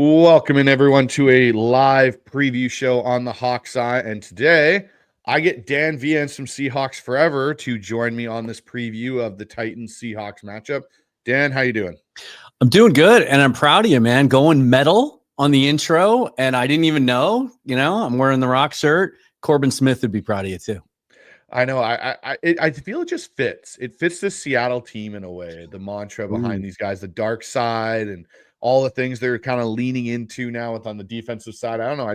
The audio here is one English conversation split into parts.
Welcoming everyone to a live preview show on the Hawks Eye. And today I get Dan Viens from Seahawks Forever to join me on this preview of the Titans-Seahawks matchup. Dan, how you doing? I'm doing good, and I'm proud of you, man. Going metal on the intro, and I didn't even know. I'm wearing the Rock shirt. Corbin Smith would be proud of you, too. I know. I feel it just fits. It fits the Seattle team in a way, the mantra behind these guys, the dark side and all the things they're kind of leaning into now on the defensive side. I don't know.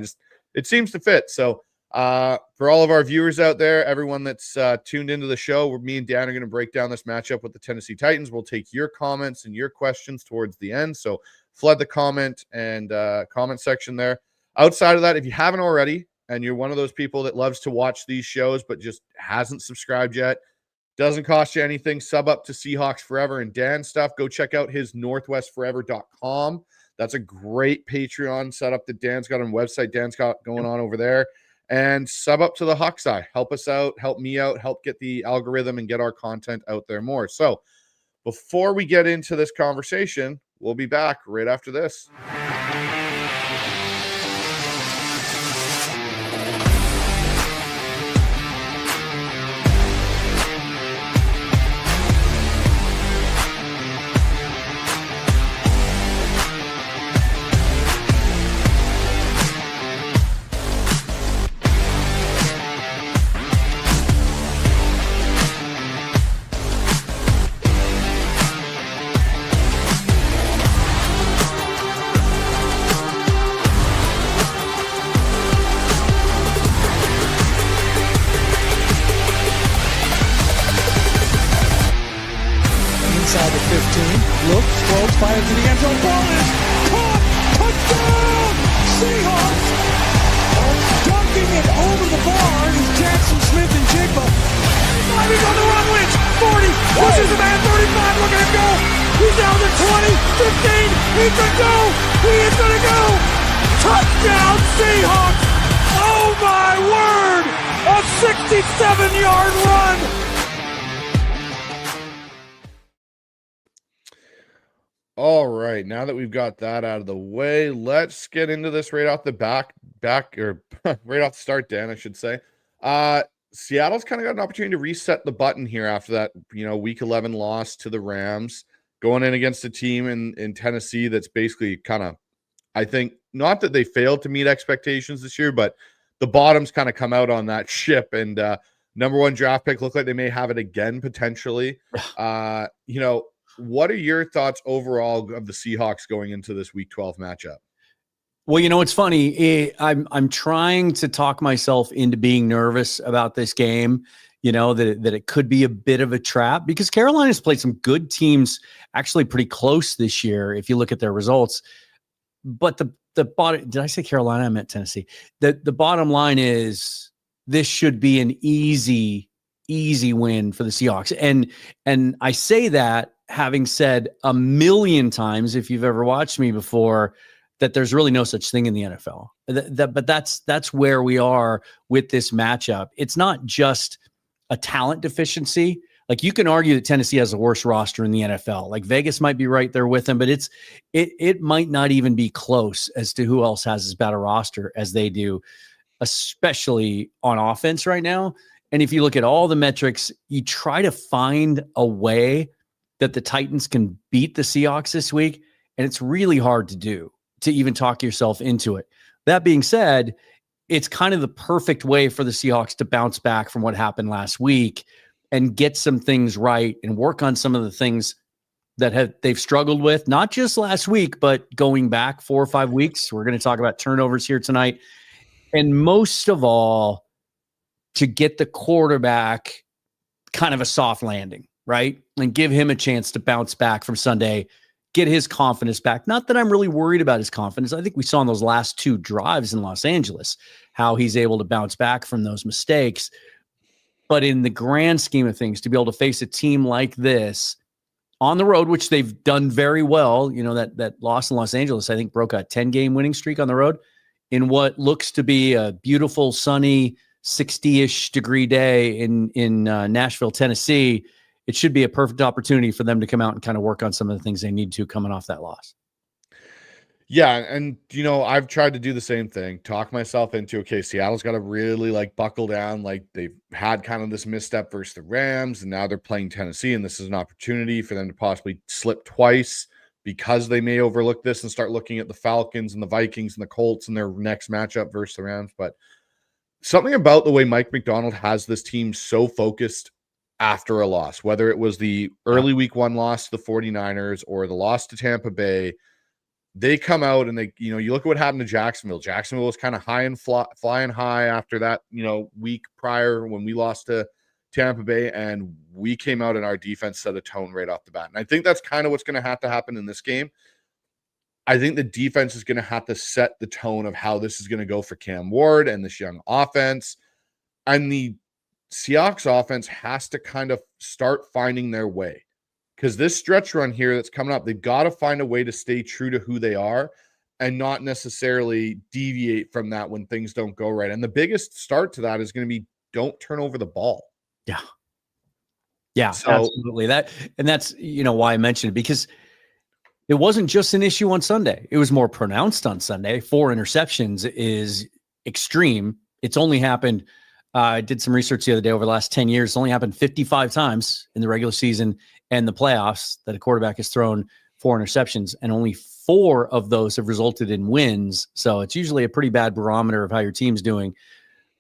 It seems to fit. So for all of our viewers out there, everyone that's tuned into the show, me and Dan are going to break down this matchup with the Tennessee Titans. We'll take your comments and your questions towards the end. So flood the comment section there. Outside of that, if you haven't already, and you're one of those people that loves to watch these shows but just hasn't subscribed yet, doesn't cost you anything. Sub up to Seahawks Forever and Dan stuff. Go check out his northwestforever.com. That's a great Patreon setup that Dan's got on website. Dan's got going on over there. And sub up to the Hawks Eye. Help us out. Help me out. Help get the algorithm and get our content out there more. So before we get into this conversation, we'll be back right after this. All right, now that we've got that out of the way, let's get into this right off the right off the start, Dan, I should say. Seattle's kind of got an opportunity to reset the button here after that, week 11 loss to the Rams, going in against a team in Tennessee that's basically kind of, I think, not that they failed to meet expectations this year, but the bottom's kind of come out on that ship, and number one draft pick look like they may have it again potentially. What are your thoughts overall of the Seahawks going into this Week 12 matchup? Well, it's funny. I'm trying to talk myself into being nervous about this game, that it could be a bit of a trap because Carolina's played some good teams actually pretty close this year if you look at their results. But the bottom, did I say Carolina? I meant Tennessee. The bottom line is this should be an easy win for the Seahawks. And I say that having said a million times, if you've ever watched me before, that there's really no such thing in the NFL. But that's where we are with this matchup. It's not just a talent deficiency. Like, you can argue that Tennessee has the worst roster in the NFL. Like, Vegas might be right there with them, but it might not even be close as to who else has as bad a roster as they do, especially on offense right now. And if you look at all the metrics, you try to find a way that the Titans can beat the Seahawks this week, and it's really hard to do, to even talk yourself into it. That being said, it's kind of the perfect way for the Seahawks to bounce back from what happened last week and get some things right and work on some of the things that they've struggled with, not just last week, but going back 4 or 5 weeks. We're going to talk about turnovers here tonight. And most of all, to get the quarterback kind of a soft landing, right? And give him a chance to bounce back from Sunday, get his confidence back. Not that I'm really worried about his confidence. I think we saw in those last 2 drives in Los Angeles how he's able to bounce back from those mistakes. But in the grand scheme of things, to be able to face a team like this on the road, which they've done very well, that loss in Los Angeles, I think, broke a 10-game winning streak on the road in what looks to be a beautiful, sunny, 60-ish degree day in Nashville, Tennessee. It should be a perfect opportunity for them to come out and kind of work on some of the things they need to coming off that loss. Yeah, and I've tried to do the same thing, talk myself into, okay, Seattle's got to really like buckle down. Like they've had kind of this misstep versus the Rams, and now they're playing Tennessee, and this is an opportunity for them to possibly slip twice because they may overlook this and start looking at the Falcons and the Vikings and the Colts in their next matchup versus the Rams. But something about the way Mike Macdonald has this team so focused after a loss, whether it was the early week 1 loss to the 49ers or the loss to Tampa Bay, they come out and you look at what happened to Jacksonville. Jacksonville was kind of high and flying high after that, week prior when we lost to Tampa Bay, and we came out and our defense set a tone right off the bat. And I think that's kind of what's going to have to happen in this game. I think the defense is going to have to set the tone of how this is going to go for Cam Ward and this young offense. And the Seahawks offense has to kind of start finding their way. Because this stretch run here that's coming up, they've got to find a way to stay true to who they are and not necessarily deviate from that when things don't go right. And the biggest start to that is going to be don't turn over the ball. Yeah. Yeah, so, absolutely. That's why I mentioned it, because it wasn't just an issue on Sunday. It was more pronounced on Sunday. 4 interceptions is extreme. It's only happened, I did some research the other day, over the last 10 years. It's only happened 55 times in the regular season and the playoffs that a quarterback has thrown 4 interceptions, and only 4 of those have resulted in wins. So it's usually a pretty bad barometer of how your team's doing.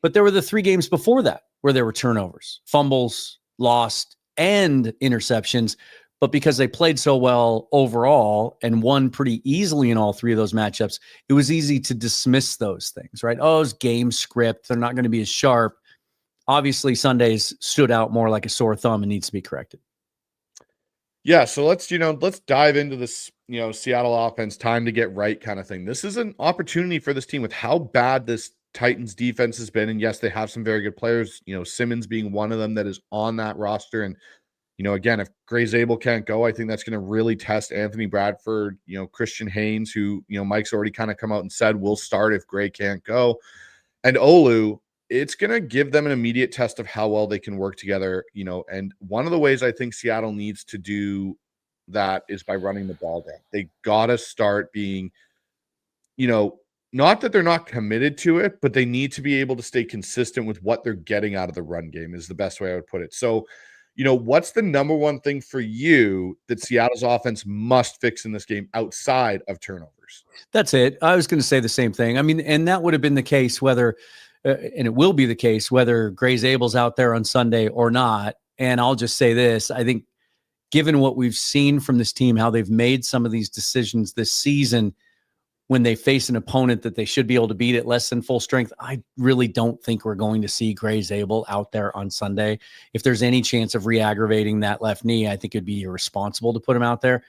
But there were the 3 games before that where there were turnovers, fumbles, lost, and interceptions. But because they played so well overall and won pretty easily in all 3 of those matchups, it was easy to dismiss those things, right? Oh, it's game script. They're not going to be as sharp. Obviously, Sundays stood out more like a sore thumb and needs to be corrected. Yeah, so let's dive into this, Seattle offense, time to get right kind of thing. This is an opportunity for this team with how bad this Titans defense has been. And yes, they have some very good players, Simmons being one of them that is on that roster. And, again, if Gray Zabel can't go, I think that's going to really test Anthony Bradford, Christian Haynes, who, Mike's already kind of come out and said will start if Gray can't go. And Olu, it's going to give them an immediate test of how well they can work together, and one of the ways I think Seattle needs to do that is by running the ball down. They got to start being, not that they're not committed to it, but they need to be able to stay consistent with what they're getting out of the run game is the best way I would put it. So, what's the number one thing for you that Seattle's offense must fix in this game outside of turnovers? That's it. I was going to say the same thing. I mean, and that would have been the case whether and it will be the case whether Gray Zabel's out there on Sunday or not. And I'll just say this. I think given what we've seen from this team, how they've made some of these decisions this season when they face an opponent that they should be able to beat at less than full strength, I really don't think we're going to see Gray Zabel out there on Sunday. If there's any chance of re-aggravating that left knee, I think it'd be irresponsible to put him out there.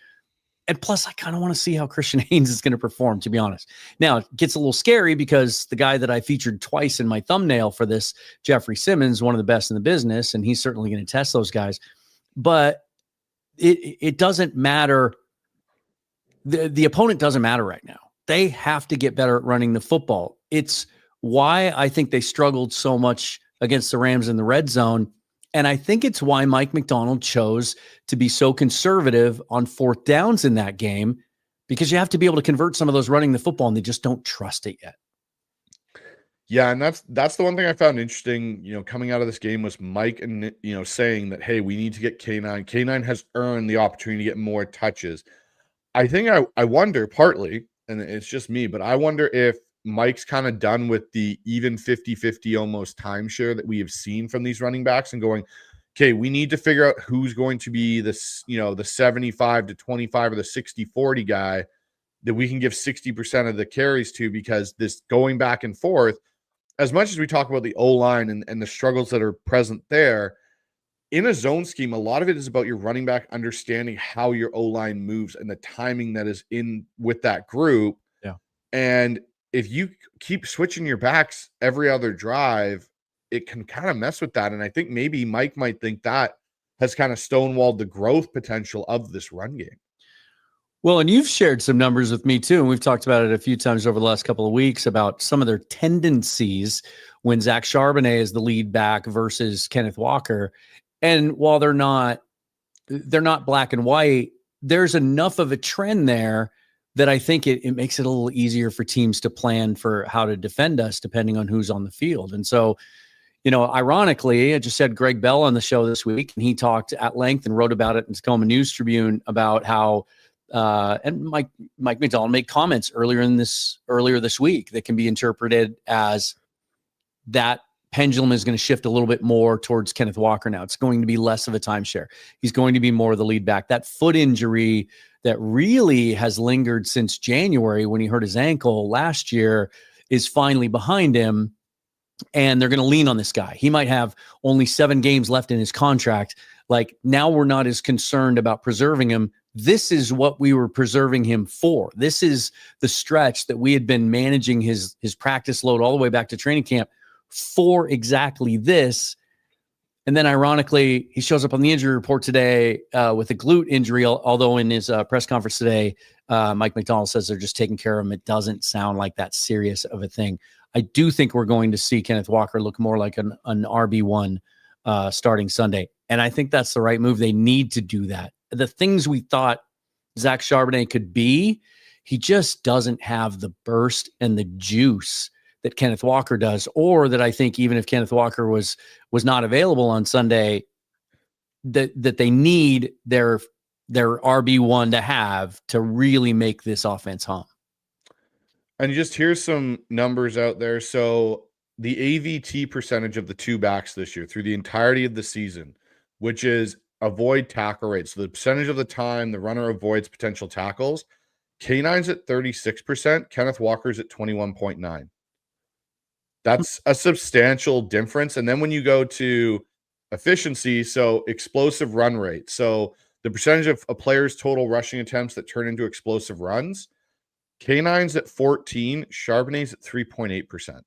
And plus, I kind of want to see how Christian Haynes is going to perform, to be honest. Now, it gets a little scary because the guy that I featured twice in my thumbnail for this, Jeffrey Simmons, one of the best in the business, and he's certainly going to test those guys. But it doesn't matter. The opponent doesn't matter right now. They have to get better at running the football. It's why I think they struggled so much against the Rams in the red zone. And I think it's why Mike Macdonald chose to be so conservative on 4th downs in that game, because you have to be able to convert some of those running the football, and they just don't trust it yet. Yeah, and that's the one thing I found interesting, coming out of this game was Mike and saying that, hey, we need to get K9. K9 has earned the opportunity to get more touches. I think I wonder partly, and it's just me, but I wonder if Mike's kind of done with the even 50-50 almost timeshare that we have seen from these running backs and going, okay, we need to figure out who's going to be this, the 75-25 or the 60-40 guy that we can give 60% of the carries to, because this going back and forth, as much as we talk about the O-line and the struggles that are present there, in a zone scheme, a lot of it is about your running back understanding how your O-line moves and the timing that is in with that group. Yeah. And if you keep switching your backs every other drive, it can kind of mess with that. And I think maybe Mike might think that has kind of stonewalled the growth potential of this run game. Well, and you've shared some numbers with me too, and we've talked about it a few times over the last couple of weeks about some of their tendencies when Zach Charbonnet is the lead back versus Kenneth Walker. And while they're not black and white, there's enough of a trend there that I think it makes it a little easier for teams to plan for how to defend us depending on who's on the field. And so, ironically, I just had Greg Bell on the show this week, and he talked at length and wrote about it in Tacoma News Tribune about how, and Mike Macdonald made comments earlier this week that can be interpreted as that pendulum is going to shift a little bit more towards Kenneth Walker now. It's going to be less of a timeshare. He's going to be more of the lead back. That foot injury that really has lingered since January when he hurt his ankle last year is finally behind him. And they're going to lean on this guy. He might have only 7 games left in his contract. Like, now we're not as concerned about preserving him. This is what we were preserving him for. This is the stretch that we had been managing his practice load all the way back to training camp for exactly this. And then ironically, he shows up on the injury report today with a glute injury, although in his press conference today, Mike Macdonald says they're just taking care of him. It doesn't sound like that serious of a thing. I do think we're going to see Kenneth Walker look more like an RB1 starting Sunday. And I think that's the right move. They need to do that. The things we thought Zach Charbonnet could be, he just doesn't have the burst and the juice that Kenneth Walker does, or that I think even if Kenneth Walker was not available on Sunday, that they need their RB1 to have to really make this offense hum. And just here's some numbers out there. So the AVT percentage of the two backs this year through the entirety of the season, which is avoid tackle rate. So the percentage of the time the runner avoids potential tackles, K9's at 36%, Kenneth Walker's at 21.9. That's a substantial difference. And then when you go to efficiency, so explosive run rate, so the percentage of a player's total rushing attempts that turn into explosive runs, K9's at 14, Charbonnet's at 3.8%.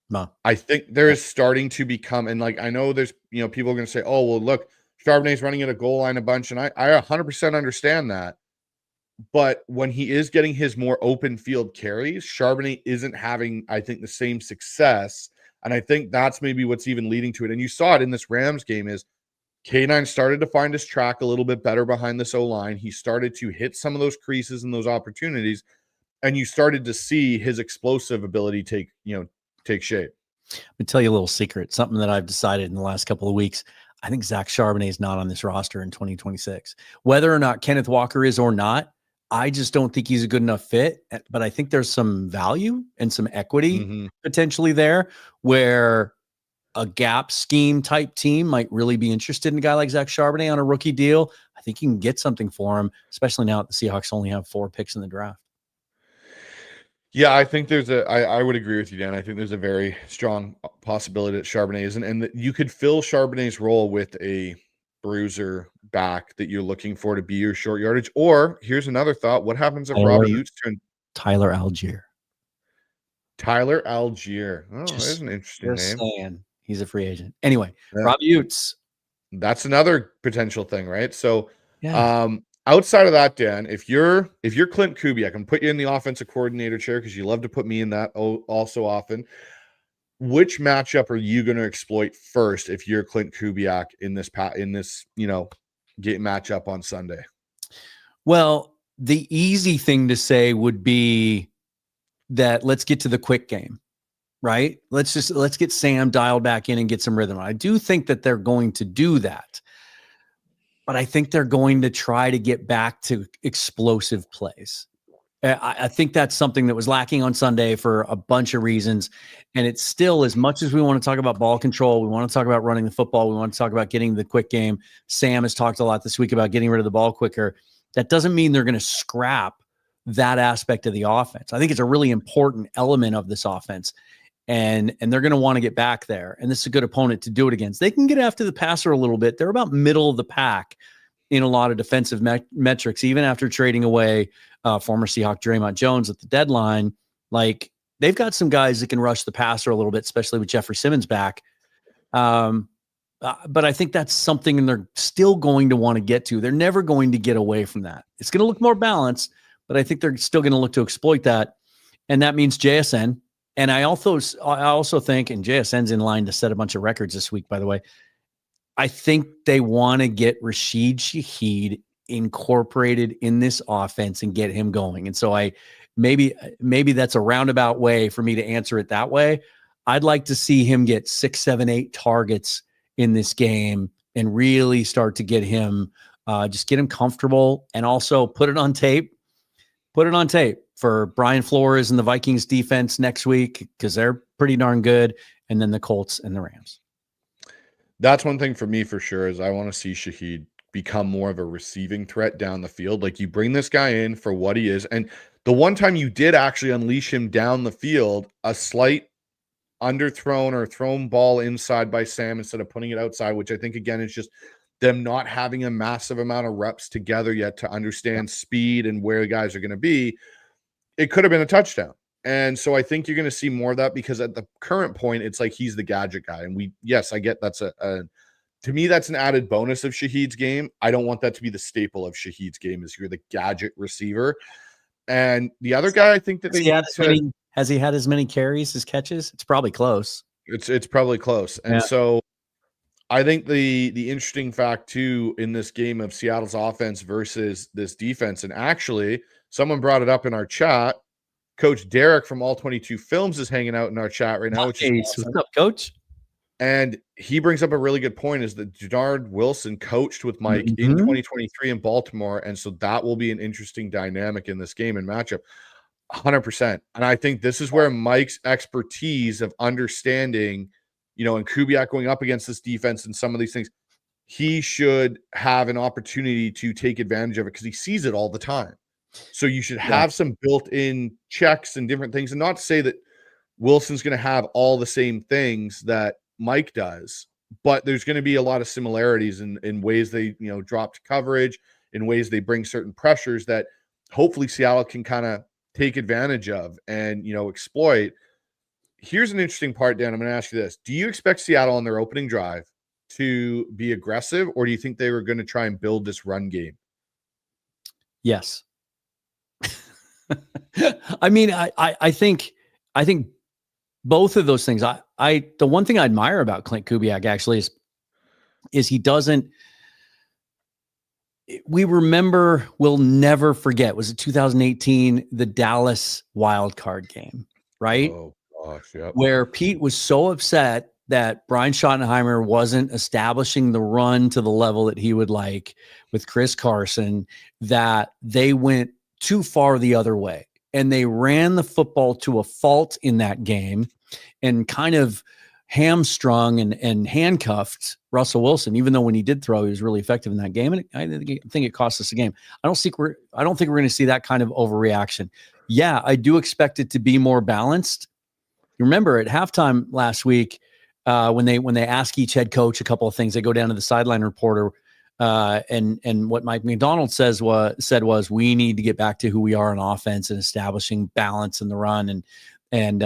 No. I think there is starting to become, and like, I know there's, people are going to say, oh, well, look, Charbonnet's running at a goal line a bunch. And I 100% understand that. But when he is getting his more open field carries, Charbonnet isn't having, I think, the same success. And I think that's maybe what's even leading to it. And you saw it in this Rams game is K9 started to find his track a little bit better behind this O-line. He started to hit some of those creases and those opportunities. And you started to see his explosive ability take shape. Let me tell you a little secret, something that I've decided in the last couple of weeks. I think Zach Charbonnet is not on this roster in 2026. Whether or not Kenneth Walker is or not, I just don't think he's a good enough fit. But I think there's some value and some equity potentially there where a gap scheme type team might really be interested in a guy like Zach Charbonnet on a rookie deal. I think you can get something for him, especially now that the Seahawks only have 4 picks in the draft. Yeah, I think I would agree with you, Dan. I think there's a very strong possibility that Charbonnet isn't, and that you could fill Charbonnet's role with a bruiser back that you're looking for to be your short yardage. Or here's another thought. What happens if Robbie Utes turns Tyler Algier? Tyler Algier. Oh, Just that's an interesting name. Saying. He's a free agent. Anyway, yeah. Robbie Utes. That's another potential thing, right? So outside of that, Dan, if you're Clint Kubiak, I'm put you in the offensive coordinator chair because you love to put me in that also often. Which matchup are you going to exploit first if you're Clint Kubiak in this game matchup on Sunday? Well, the easy thing to say would be that let's get to the quick game, right? Let's get Sam dialed back in and get some rhythm. I do think that they're going to do that, but I think they're going to try to get back to explosive plays. I think that's something that was lacking on Sunday for a bunch of reasons. And it's still, as much as we want to talk about ball control, we want to talk about running the football, we want to talk about getting the quick game. Sam has talked a lot this week about getting rid of the ball quicker. That doesn't mean they're going to scrap that aspect of the offense. I think it's a really important element of this offense. And they're going to want to get back there. And this is a good opponent to do it against. They can get after the passer a little bit. They're about middle of the pack in a lot of defensive metrics, even after trading away former Seahawk Draymond Jones at the deadline. Like, they've got some guys that can rush the passer a little bit, especially with Jeffrey Simmons back. But I think that's something they're still going to want to get to. They're never going to get away from that. It's going to look more balanced, but I think they're still going to look to exploit that. And that means JSN. And I also think, and JSN's in line to set a bunch of records this week, by the way, I think they want to get Rashid Shaheed incorporated in this offense and get him going. And so maybe that's a roundabout way for me to answer it that way. I'd like to see him get 6, 7, 8 targets in this game and really start to get him, just get him comfortable, and also put it on tape for Brian Flores and the Vikings defense next week, because they're pretty darn good. And then the Colts and the Rams. That's one thing for me for sure, is I want to see Shaheed become more of a receiving threat down the field. Like, you bring this guy in for what he is. And the one time you did actually unleash him down the field, a slight underthrown or thrown ball inside by Sam instead of putting it outside, which I think, again, is just them not having a massive amount of reps together yet to understand speed and where guys are going to be. It could have been a touchdown. And so I think you're going to see more of that, because at the current point, it's like he's the gadget guy. And yes, I get that's to me, that's an added bonus of Shaheed's game. I don't want that to be the staple of Shaheed's game, is you're the gadget receiver. And the other guy, I think that has he had as many carries as catches? It's probably close. It's probably close. And so I think the interesting fact too in this game of Seattle's offense versus this defense, and actually someone brought it up in our chat. Coach Derek from All 22 Films is hanging out in our chat right now. Which is awesome. What's up, Coach? And he brings up a really good point, is that Leonard Wilson coached with Mike in 2023 in Baltimore. And so that will be an interesting dynamic in this game and matchup. 100%. And I think this is where Mike's expertise of understanding, and Kubiak going up against this defense and some of these things, he should have an opportunity to take advantage of it, because he sees it all the time. So you should have some built-in checks and different things. And not to say that Wilson's going to have all the same things that Mike does, but there's going to be a lot of similarities in ways they, drop to coverage, in ways they bring certain pressures that hopefully Seattle can kind of take advantage of and, exploit. Here's an interesting part, Dan. I'm going to ask you this. Do you expect Seattle on their opening drive to be aggressive, or do you think they were going to try and build this run game? Yes. I mean, I think both of those things. The one thing I admire about Clint Kubiak actually is he doesn't. We'll never forget. Was it 2018, the Dallas wild card game, right? Oh gosh, yeah. Where Pete was so upset that Brian Schottenheimer wasn't establishing the run to the level that he would like with Chris Carson, that they went too far the other way. And they ran the football to a fault in that game and kind of hamstrung and handcuffed Russell Wilson, even though when he did throw, he was really effective in that game. And I think it cost us the game. I don't think we're going to see that kind of overreaction. Yeah, I do expect it to be more balanced. You remember at halftime last week, when they ask each head coach a couple of things, they go down to the sideline reporter, and what Mike Macdonald said was we need to get back to who we are on offense and establishing balance in the run, and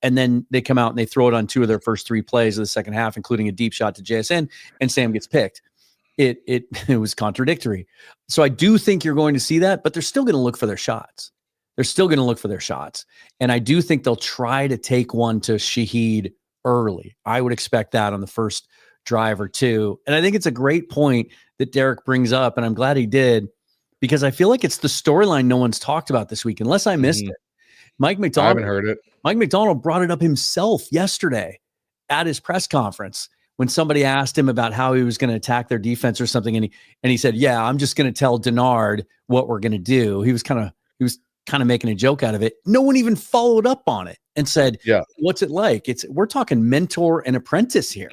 then they come out and they throw it on 2 of their first 3 plays of the second half, including a deep shot to JSN, and Sam gets picked. It was contradictory. So I do think you're going to see that, but they're still going to look for their shots. And I do think they'll try to take one to Shaheed early. I would expect that on the first drive or 2. And I think it's a great point that Derek brings up, and I'm glad he did, because I feel like it's the storyline no one's talked about this week, unless I missed it. Mike Macdonald, I haven't heard it. Mike Macdonald brought it up himself yesterday at his press conference when somebody asked him about how he was going to attack their defense or something, and he said, "Yeah, I'm just going to tell Denard what we're going to do." He was kind of making a joke out of it. No one even followed up on it and said, "Yeah, what's it like?" We're talking mentor and apprentice here,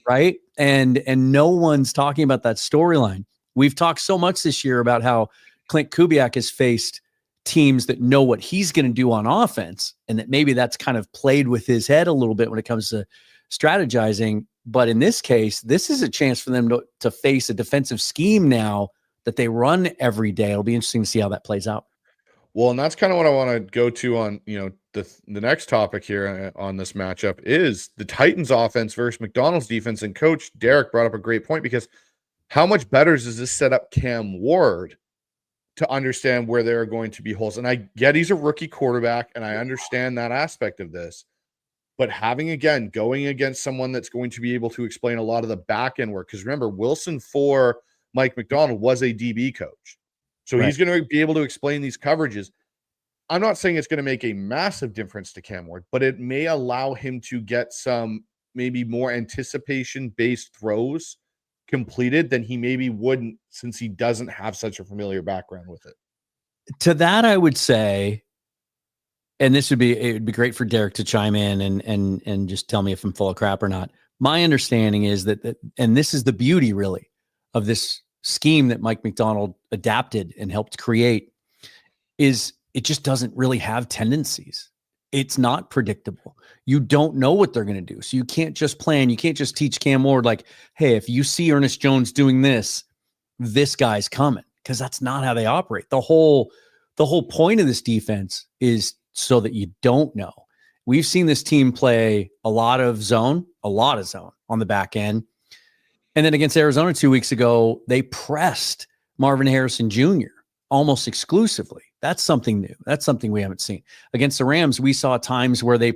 right? And no one's talking about that storyline. We've talked so much this year about how Clint Kubiak has faced teams that know what he's going to do on offense, and that maybe that's kind of played with his head a little bit when it comes to strategizing. But in this case, this is a chance for them to face a defensive scheme now that they run every day. It'll be interesting to see how that plays out. Well, and that's kind of what I want to go to on, the next topic here on this matchup is the Titans offense versus McDonald's defense. And Coach Derek brought up a great point, because how much better does this set up Cam Ward to understand where there are going to be holes? And I get he's a rookie quarterback, and I understand that aspect of this. But going against someone that's going to be able to explain a lot of the back end work, because remember, Wilson for Mike Macdonald was a DB coach. So he's going to be able to explain these coverages. I'm not saying it's going to make a massive difference to Cam Ward, but it may allow him to get some maybe more anticipation-based throws completed than he maybe wouldn't, since he doesn't have such a familiar background with it. To that, I would say, and it would be great for Derek to chime in and just tell me if I'm full of crap or not. My understanding is that, and this is the beauty really of this scheme that Mike Macdonald adapted and helped create, is it just doesn't really have tendencies. It's not predictable. You don't know what they're going to do. So you can't just plan. You can't just teach Cam Ward like, hey, if you see Ernest Jones doing this guy's coming, because that's not how they operate. The whole point of this defense is so that you don't know. We've seen this team play a lot of zone on the back end. And then against Arizona 2 weeks ago, they pressed Marvin Harrison Jr. almost exclusively. That's something new. That's something we haven't seen. Against the Rams, we saw times where they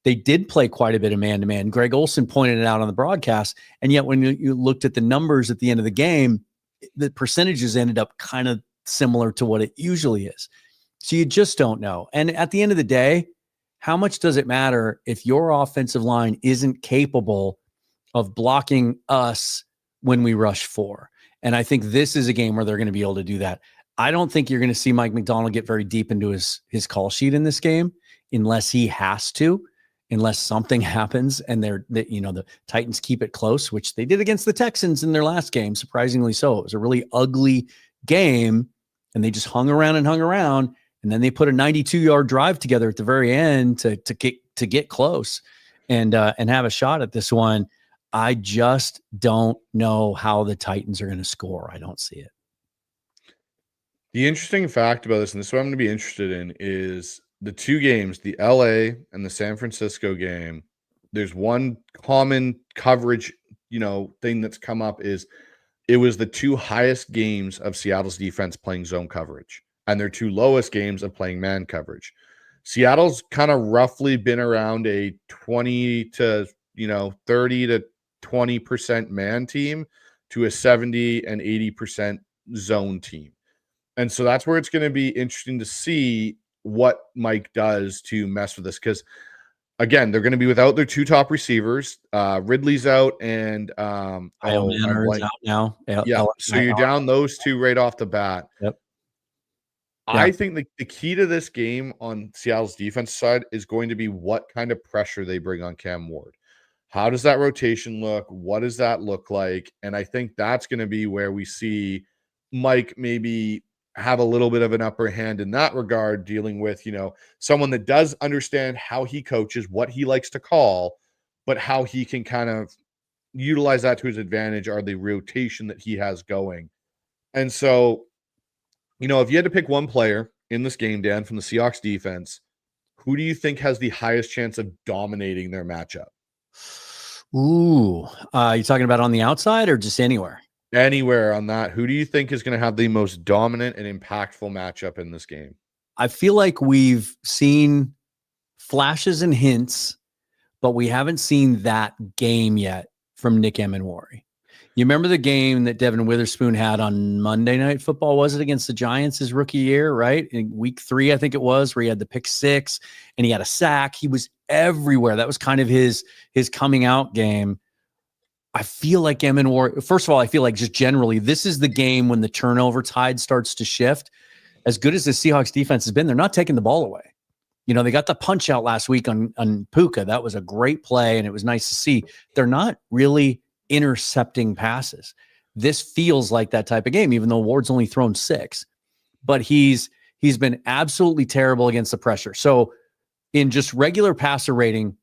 did play quite a bit of man-to-man. Greg Olsen pointed it out on the broadcast. And yet when you looked at the numbers at the end of the game, the percentages ended up kind of similar to what it usually is. So you just don't know. And at the end of the day, how much does it matter if your offensive line isn't capable of blocking us when we rush 4? And I think this is a game where they're going to be able to do that. I don't think you're going to see Mike Macdonald get very deep into his call sheet in this game unless he has to, unless something happens and the Titans keep it close, which they did against the Texans in their last game, surprisingly so. It was a really ugly game, and they just hung around, and then they put a 92-yard drive together at the very end to get close and have a shot at this one. I just don't know how the Titans are going to score. I don't see it. The interesting fact about this, and this is what I'm going to be interested in, is the two games, the LA and the San Francisco game. There's one common coverage, thing that's come up is it was the two highest games of Seattle's defense playing zone coverage and their two lowest games of playing man coverage. Seattle's kind of roughly been around a 20 to, 30 to 20% man team to a 70 and 80% zone team. And so that's where it's going to be interesting to see what Mike does to mess with this. Because, again, they're going to be without their two top receivers. Ridley's out and Leonard's out now. Yeah, so you're down those two right off the bat. Yep. I think the key to this game on Seattle's defense side is going to be what kind of pressure they bring on Cam Ward. How does that rotation look? What does that look like? And I think that's going to be where we see Mike maybe have a little bit of an upper hand in that regard, dealing with, someone that does understand how he coaches, what he likes to call, but how he can kind of utilize that to his advantage or the rotation that he has going. And so, if you had to pick one player in this game, Dan, from the Seahawks defense, who do you think has the highest chance of dominating their matchup? Ooh, you talking about on the outside or just anywhere? Anywhere on that. Who do you think is going to have the most dominant and impactful matchup in this game? I feel like we've seen flashes and hints, but we haven't seen that game yet from Nick Emenwari. You remember the game that Devin Witherspoon had on Monday Night Football? Was it against the Giants his rookie year, right? In week 3, I think it was, where he had the pick 6 and he had a sack. He was everywhere. That was kind of his coming out game. I feel like Emenwari, first of all, I feel like just generally, this is the game when the turnover tide starts to shift. As good as the Seahawks defense has been, they're not taking the ball away. They got the punch out last week on Puka. That was a great play, and it was nice to see. They're not really intercepting passes. This feels like that type of game, even though Ward's only thrown 6. But he's been absolutely terrible against the pressure. So in just regular passer rating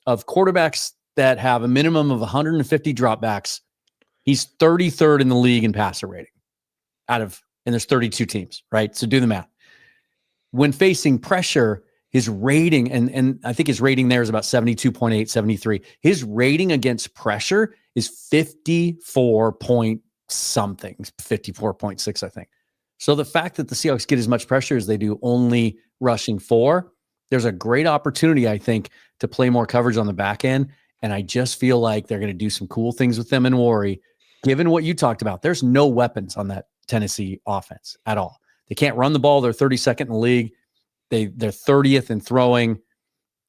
of quarterbacks that have a minimum of 150 dropbacks, he's 33rd in the league in passer rating and there's 32 teams, right? So do the math. When facing pressure, his rating, and I think his rating there is about 72.8, 73. His rating against pressure is 54 point something, 54.6, I think. So the fact that the Seahawks get as much pressure as they do, only rushing 4, there's a great opportunity, I think, to play more coverage on the back end. And I just feel like they're going to do some cool things with them and Worry given what you talked about, there's no weapons on that Tennessee offense at all. They can't run the ball. They're 32nd in the league. They're 30th in throwing.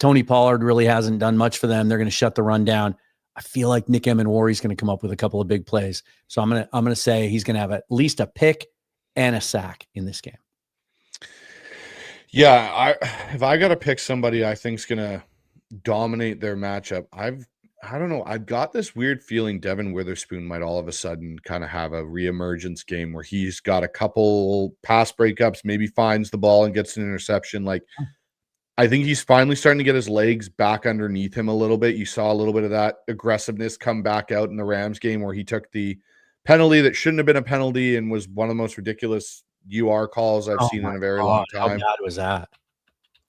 Tony Pollard really hasn't done much for them. They're going to shut the run down. I feel like Nick Emenwari's going to come up with a couple of big plays. So I'm going to say he's going to have at least a pick and a sack in this game. Yeah, if I got to pick somebody I think is going to dominate their matchup, I don't know. I've got this weird feeling Devin Witherspoon might all of a sudden kind of have a reemergence game where he's got a couple pass breakups, maybe finds the ball and gets an interception. Like, I think he's finally starting to get his legs back underneath him a little bit. You saw a little bit of that aggressiveness come back out in the Rams game where he took the penalty that shouldn't have been a penalty and was one of the most ridiculous UR calls I've seen in a very long time. How bad was that?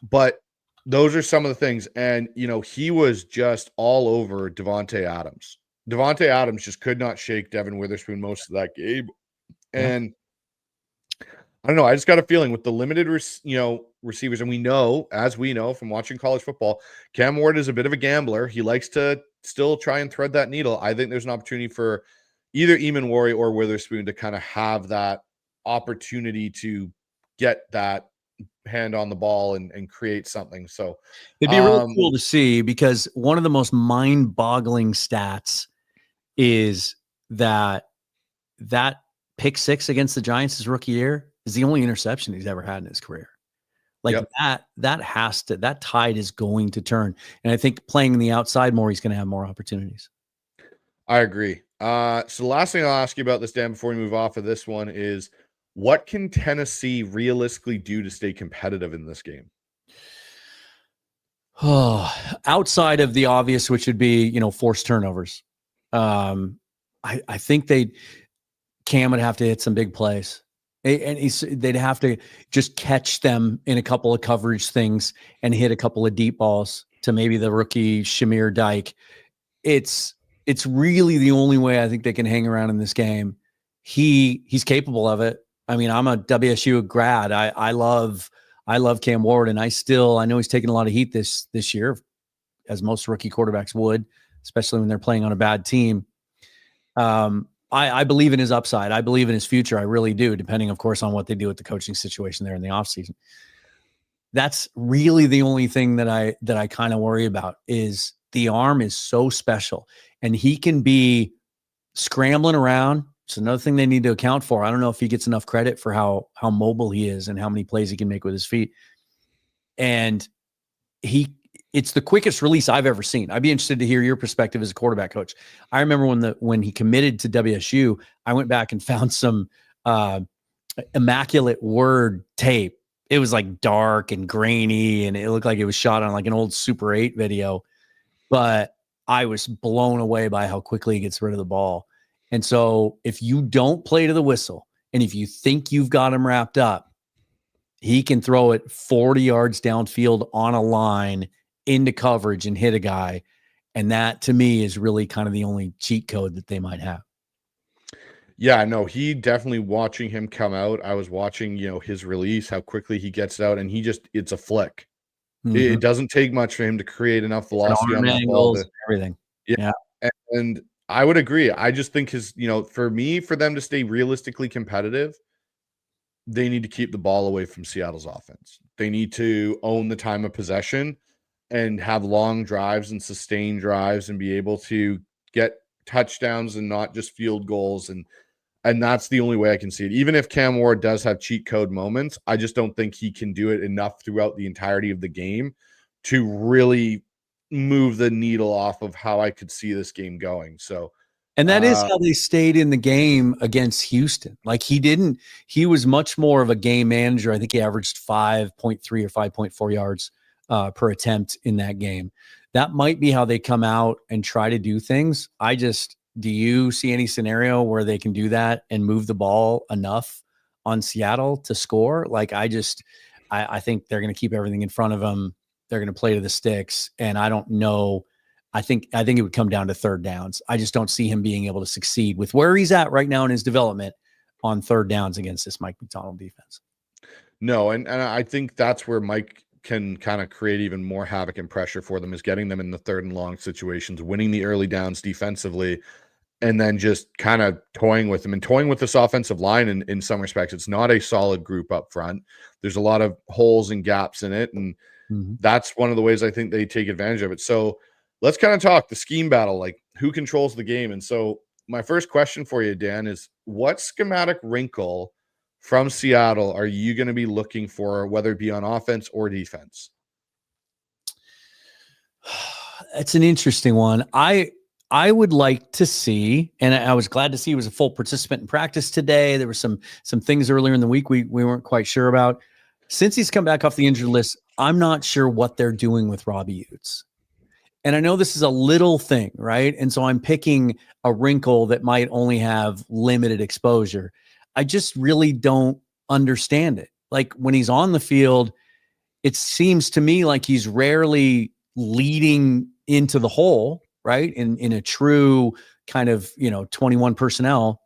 But those are some of the things. And, he was just all over Devontae Adams. Devontae Adams just could not shake Devin Witherspoon most of that game. And I don't know. I just got a feeling with the limited, receivers, and as we know from watching college football, Cam Ward is a bit of a gambler. He likes to still try and thread that needle. I think there's an opportunity for either Emenwari or Witherspoon to kind of have that opportunity to get that hand on the ball and create something. So it'd be really cool to see, because one of the most mind-boggling stats is that pick six against the Giants his rookie year is the only interception he's ever had in his career. Like that tide is going to turn. And I think playing in the outside more, he's going to have more opportunities. I agree. So the last thing I'll ask you about this, Dan, before we move off of this one is, what can Tennessee realistically do to stay competitive in this game? Outside of the obvious, which would be, forced turnovers. I think Cam would have to hit some big plays. And they'd have to just catch them in a couple of coverage things and hit a couple of deep balls to maybe the rookie Shamir Dyke. It's really the only way I think they can hang around in this game. He's capable of it. I mean, I'm a WSU grad. I love Cam Ward, and I know he's taking a lot of heat this year, as most rookie quarterbacks would, especially when they're playing on a bad team. I believe in his upside. I believe in his future. I really do, depending, of course, on what they do with the coaching situation there in the offseason. That's really the only thing that I kind of worry about, is the arm is so special, and he can be scrambling around. It's another thing they need to account for. I don't know if he gets enough credit for how mobile he is and how many plays he can make with his feet. And it's the quickest release I've ever seen. I'd be interested to hear your perspective as a quarterback coach. I remember when he committed to WSU, I went back and found some Immaculate Word tape. It was like dark and grainy, and it looked like it was shot on like an old Super 8 video. But I was blown away by how quickly he gets rid of the ball. And so if you don't play to the whistle, and if you think you've got him wrapped up, he can throw it 40 yards downfield on a line into coverage and hit a guy. And that, to me, is really kind of the only cheat code that they might have. Yeah, no, he definitely, watching him come out, I was watching, his release, how quickly he gets it out, and it's a flick. Mm-hmm. It doesn't take much for him to create enough velocity on that ball. Everything. Yeah. And I would agree. I just think for them to stay realistically competitive, they need to keep the ball away from Seattle's offense. They need to own the time of possession and have long drives and sustained drives and be able to get touchdowns and not just field goals. And that's the only way I can see it. Even if Cam Ward does have cheat code moments, I just don't think he can do it enough throughout the entirety of the game to really move the needle off of how I could see this game going. So, and that is how they stayed in the game against Houston. Like he was much more of a game manager. I think he averaged 5.3 or 5.4 yards per attempt in that game. That might be how they come out and try to do things. Do you see any scenario where they can do that and move the ball enough on Seattle to score? Like, I think they're going to keep everything in front of them. They're going to play to the sticks. And I don't know. I think it would come down to third downs. I just don't see him being able to succeed with where he's at right now in his development on third downs against this Mike Macdonald defense. No. And I think that's where Mike can kind of create even more havoc and pressure for them, is getting them in the third and long situations, winning the early downs defensively, and then just kind of toying with them and toying with this offensive line in some respects. It's not a solid group up front. There's a lot of holes and gaps in it, and that's one of the ways I think they take advantage of it. So let's kind of talk the scheme battle, like who controls the game. And so my first question for you, Dan, is what schematic wrinkle from Seattle are you going to be looking for, whether it be on offense or defense? It's an interesting one. I would like to see, and I was glad to see he was a full participant in practice today. There were some things earlier in the week we weren't quite sure about. Since he's come back off the injured list, I'm not sure what they're doing with Robbie Utes. And I know this is a little thing, right? And so I'm picking a wrinkle that might only have limited exposure. I just really don't understand it. Like when he's on the field, it seems to me like he's rarely leading into the hole, right? In a true kind of, 21 personnel.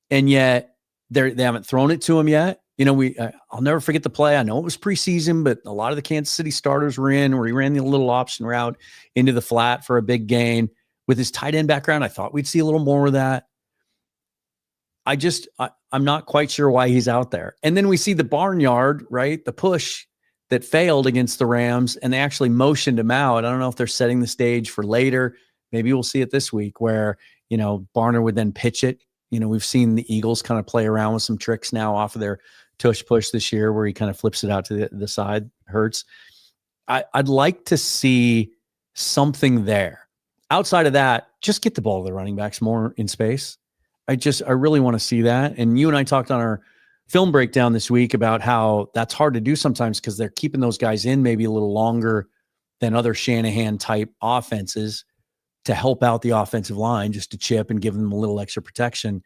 And yet they haven't thrown it to him yet. I'll never forget the play. I know it was preseason, but a lot of the Kansas City starters were in where he ran the little option route into the flat for a big gain. With his tight end background, I thought we'd see a little more of that. I'm not quite sure why he's out there. And then we see the barnyard, right? The push that failed against the Rams, and they actually motioned him out. I don't know if they're setting the stage for later. Maybe we'll see it this week where, Barner would then pitch it. We've seen the Eagles kind of play around with some tricks now off of their tush push this year where he kind of flips it out to the side. Hurts. I'd like to see something there. Outside of that, just get the ball to the running backs more in space. I really want to see that. And you and I talked on our film breakdown this week about how that's hard to do sometimes because they're keeping those guys in maybe a little longer than other Shanahan type offenses to help out the offensive line, just to chip and give them a little extra protection.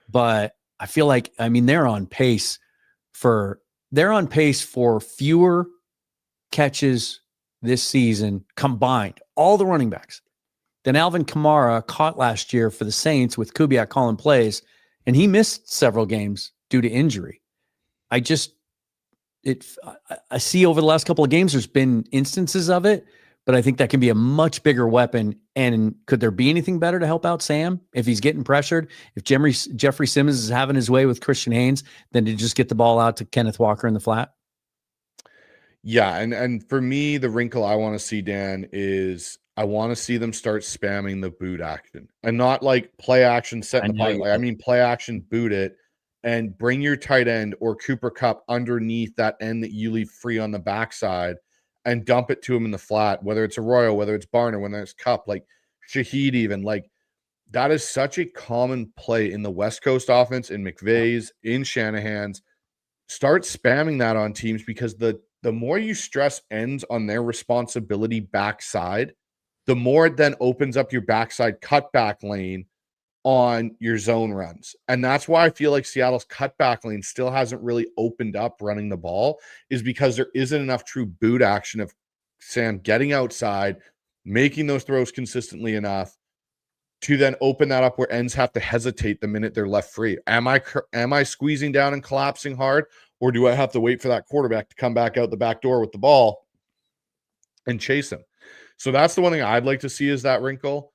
But I feel like, they're on pace for fewer catches this season combined, all the running backs, than Alvin Kamara caught last year for the Saints with Kubiak calling plays, and he missed several games due to injury. I see over the last couple of games, there's been instances of it, but I think that can be a much bigger weapon. And could there be anything better to help out Sam if he's getting pressured? If Jeffrey Simmons is having his way with Christian Haynes, than to just get the ball out to Kenneth Walker in the flat? Yeah, and for me, the wrinkle I want to see, Dan, is I want to see them start spamming the boot action, and not like play action set in the pocket. Play action, boot it, and bring your tight end or Cooper Kupp underneath that end that you leave free on the backside and dump it to him in the flat, whether it's Arroyo, whether it's Barner, whether it's Kupp, like Shaheed even. Like, that is such a common play in the West Coast offense, in McVay's, in Shanahan's. Start spamming that on teams, because the more you stress ends on their responsibility backside, the more it then opens up your backside cutback lane on your zone runs. And that's why I feel like Seattle's cutback lane still hasn't really opened up running the ball, is because there isn't enough true boot action of Sam getting outside, making those throws consistently enough to then open that up where ends have to hesitate the minute they're left free. Am I squeezing down and collapsing hard, or do I have to wait for that quarterback to come back out the back door with the ball and chase him? So that's the one thing I'd like to see, is that wrinkle.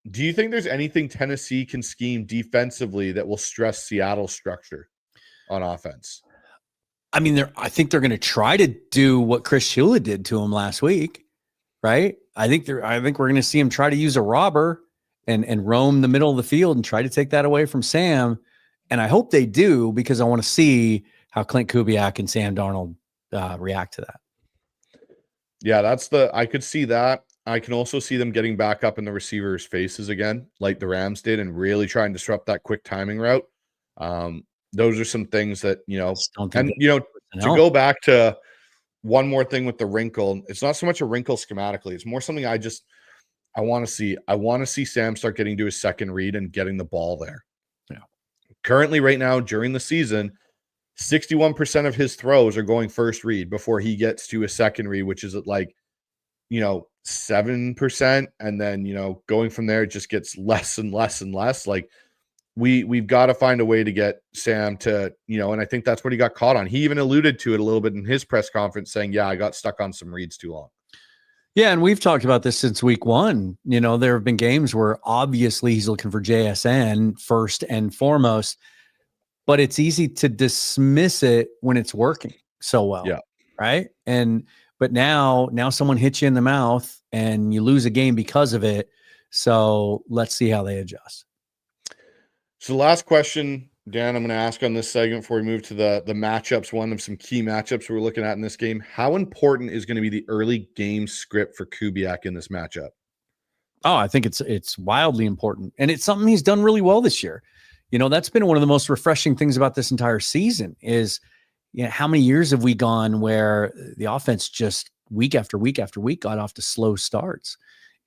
Do you think there's anything Tennessee can scheme defensively that will stress Seattle's structure on offense? I think they're going to try to do what Chris Shula did to him last week, right? I think we're going to see him try to use a robber and roam the middle of the field and try to take that away from Sam. And I hope they do, because I want to see how Clint Kubiak and Sam Darnold react to that. Yeah, I could see that. I can also see them getting back up in the receivers' faces again, like the Rams did, and really try and disrupt that quick timing route. Those are some things that, to go back to one more thing with the wrinkle, it's not so much a wrinkle schematically. It's more something I want to see. I want to see Sam start getting to his second read and getting the ball there. Yeah. Currently, right now, during the season, 61% of his throws are going first read before he gets to a second read, which is at 7%. And then, going from there, it just gets less and less and less. Like, we've got to find a way to get Sam to, and I think that's what he got caught on. He even alluded to it a little bit in his press conference, saying, yeah, I got stuck on some reads too long. Yeah, and we've talked about this since week one. There have been games where obviously he's looking for JSN first and foremost, but it's easy to dismiss it when it's working so well. Yeah. Right. But now someone hits you in the mouth and you lose a game because of it. So let's see how they adjust. So last question, Dan, I'm going to ask on this segment before we move to the matchups, one of some key matchups we're looking at in this game. How important is going to be the early game script for Kubiak in this matchup? Oh, I think it's wildly important. And it's something he's done really well this year. That's been one of the most refreshing things about this entire season is, how many years have we gone where the offense just week after week after week got off to slow starts?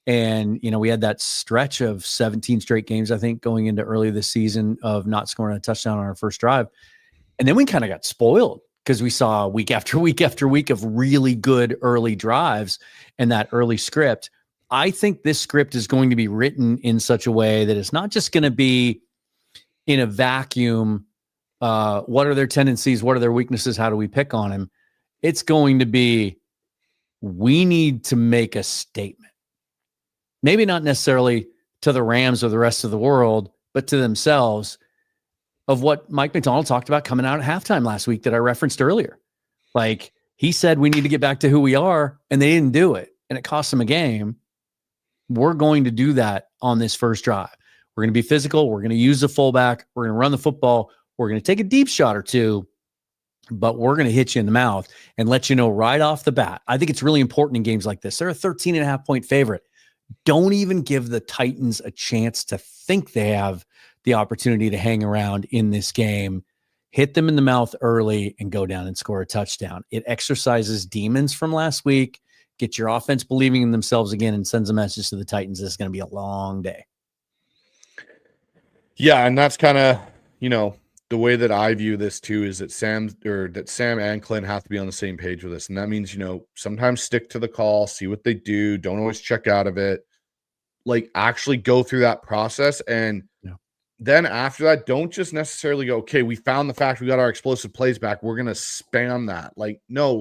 And, we had that stretch of 17 straight games, I think, going into early this season of not scoring a touchdown on our first drive. And then we kind of got spoiled because we saw week after week after week of really good early drives and that early script. I think this script is going to be written in such a way that it's not just going to be in a vacuum. What are their tendencies? What are their weaknesses? How do we pick on him? It's going to be, we need to make a statement. Maybe not necessarily to the Rams or the rest of the world, but to themselves, of what Mike Macdonald talked about coming out at halftime last week that I referenced earlier. Like, he said, we need to get back to who we are, and they didn't do it, and it cost them a game. We're going to do that on this first drive. We're going to be physical. We're going to use the fullback. We're going to run the football. We're going to take a deep shot or two, but we're going to hit you in the mouth and let you know right off the bat. I think it's really important in games like this. They're a 13.5-point favorite. Don't even give the Titans a chance to think they have the opportunity to hang around in this game. Hit them in the mouth early and go down and score a touchdown. It exercises demons from last week, get your offense believing in themselves again, and sends a message to the Titans. This is going to be a long day. Yeah, and that's kind of, the way that I view this too is that Sam and Clint have to be on the same page with this. And that means, sometimes stick to the call, see what they do. Don't always check out of it. Like, actually go through that process. And then after that, don't just necessarily go, okay, we found the fact we got our explosive plays back, we're going to spam that. Like, no,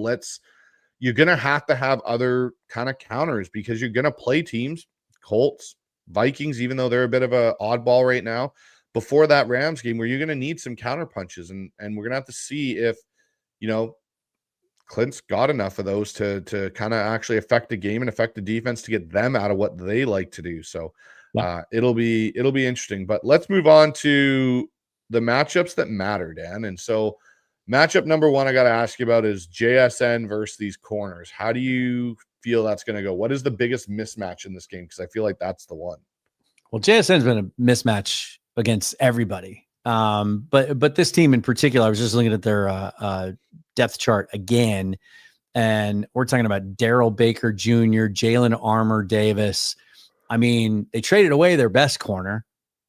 you're going to have other kind of counters because you're going to play teams, Colts, Vikings, even though they're a bit of a oddball right now, before that Rams game, where you're going to need some counter punches. And we're going to have to see if, Clint's got enough of those to kind of actually affect the game and affect the defense to get them out of what they like to do. So it'll be interesting. But let's move on to the matchups that matter, Dan. And so matchup number one I got to ask you about is JSN versus these corners. How do you feel that's going to go? What is the biggest mismatch in this game? Because I feel like that's the one. Well, JSN's been a mismatch against everybody. But this team in particular, I was just looking at their depth chart again, and we're talking about Daryl Baker Jr., Jalen Armour Davis. I mean, they traded away their best corner,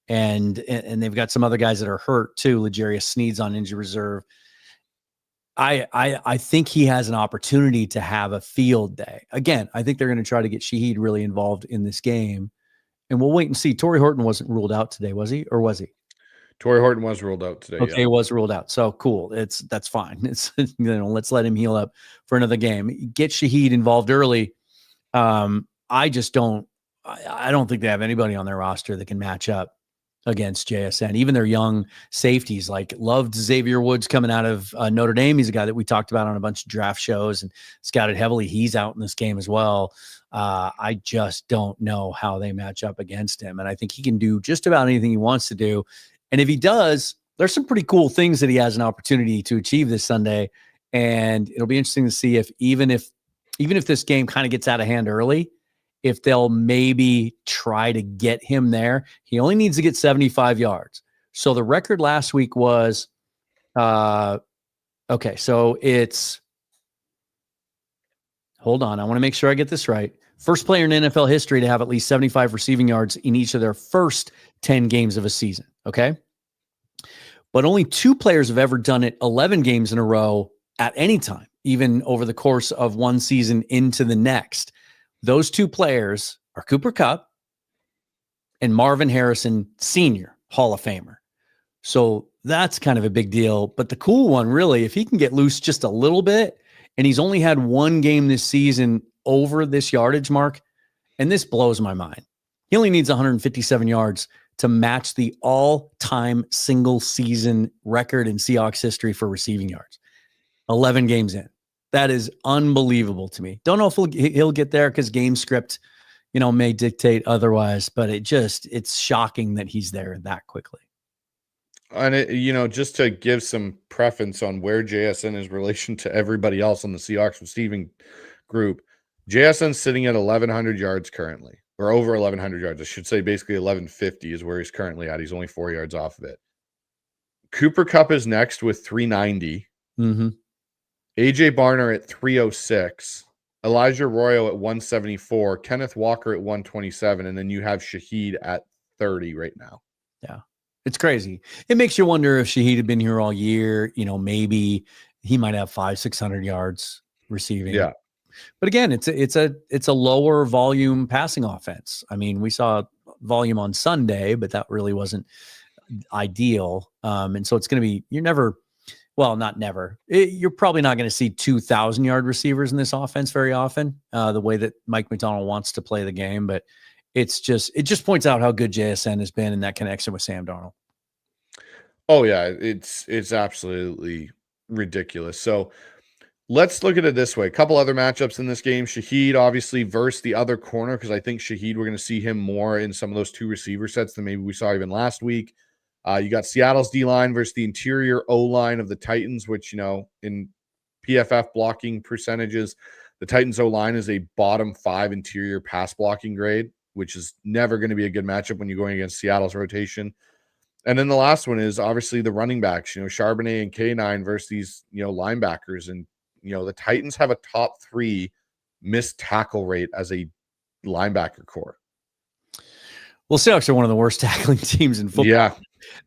and they've got some other guys that are hurt too. L'Jarius Sneed's on injury reserve. I think he has an opportunity to have a field day. Again, I think they're going to try to get Shaheed really involved in this game, and we'll wait and see. Torrey Horton wasn't ruled out today, was he? Or was he? Torrey Horton was ruled out today. Okay, It was ruled out. So cool. That's fine. It's let's let him heal up for another game. Get Shaheed involved early. I don't think they have anybody on their roster that can match up against JSN. Even their young safeties, like loved Xavier Woods coming out of Notre Dame. He's a guy that we talked about on a bunch of draft shows and scouted heavily. He's out in this game as well. I just don't know how they match up against him. And I think he can do just about anything he wants to do. And if he does, there's some pretty cool things that he has an opportunity to achieve this Sunday. And it'll be interesting to see if even if this game kind of gets out of hand early, if they'll maybe try to get him there. He only needs to get 75 yards. So the record last week was, okay, so it's, hold on, I want to make sure I get this right. First player in NFL history to have at least 75 receiving yards in each of their first 10 games of a season, okay? But only 2 players have ever done it 11 games in a row at any time, even over the course of one season into the next. Those 2 players are Cooper Kupp and Marvin Harrison Sr., Hall of Famer. So that's kind of a big deal. But the cool one, really, if he can get loose just a little bit, and he's only had one game this season over this yardage mark, and this blows my mind. He only needs 157 yards to match the all-time single season record in Seahawks history for receiving yards. 11 games in. That is unbelievable to me. Don't know if he'll get there because game script, may dictate otherwise, but it's shocking that he's there that quickly. And just to give some preference on where JSN is in relation to everybody else on the Seahawks receiving group, JSN's sitting at 1,100 yards currently, or over 1,100 yards. I should say basically 1,150 is where he's currently at. He's only 4 yards off of it. Cooper Kupp is next with 390. Mm-hmm. AJ Barner at 306. Elijah Arroyo at 174. Kenneth Walker at 127. And then you have Shaheed at 30 right now. Yeah. It's crazy. It makes you wonder if Shaheed had been here all year, maybe he might have 500-600 yards receiving. Yeah. But again, it's a lower volume passing offense. I mean, we saw volume on Sunday, but that really wasn't ideal. And so it's going to be, not never. You're probably not going to see 2,000-yard receivers in this offense very often, the way that Mike Macdonald wants to play the game. But it just points out how good JSN has been in that connection with Sam Darnold. Oh yeah, it's absolutely ridiculous. So let's look at it this way. A couple other matchups in this game. Shaheed obviously versus the other corner, because I think Shaheed, we're going to see him more in some of those two receiver sets than maybe we saw even last week. You got Seattle's D-line versus the interior O-line of the Titans, which, in PFF blocking percentages, the Titans O-line is a bottom 5 interior pass blocking grade, which is never going to be a good matchup when you're going against Seattle's rotation. And then the last one is obviously the running backs, Charbonnet and K9 versus these, linebackers. And, the Titans have a top 3 missed tackle rate as a linebacker core. Well, Seahawks are one of the worst tackling teams in football. Yeah.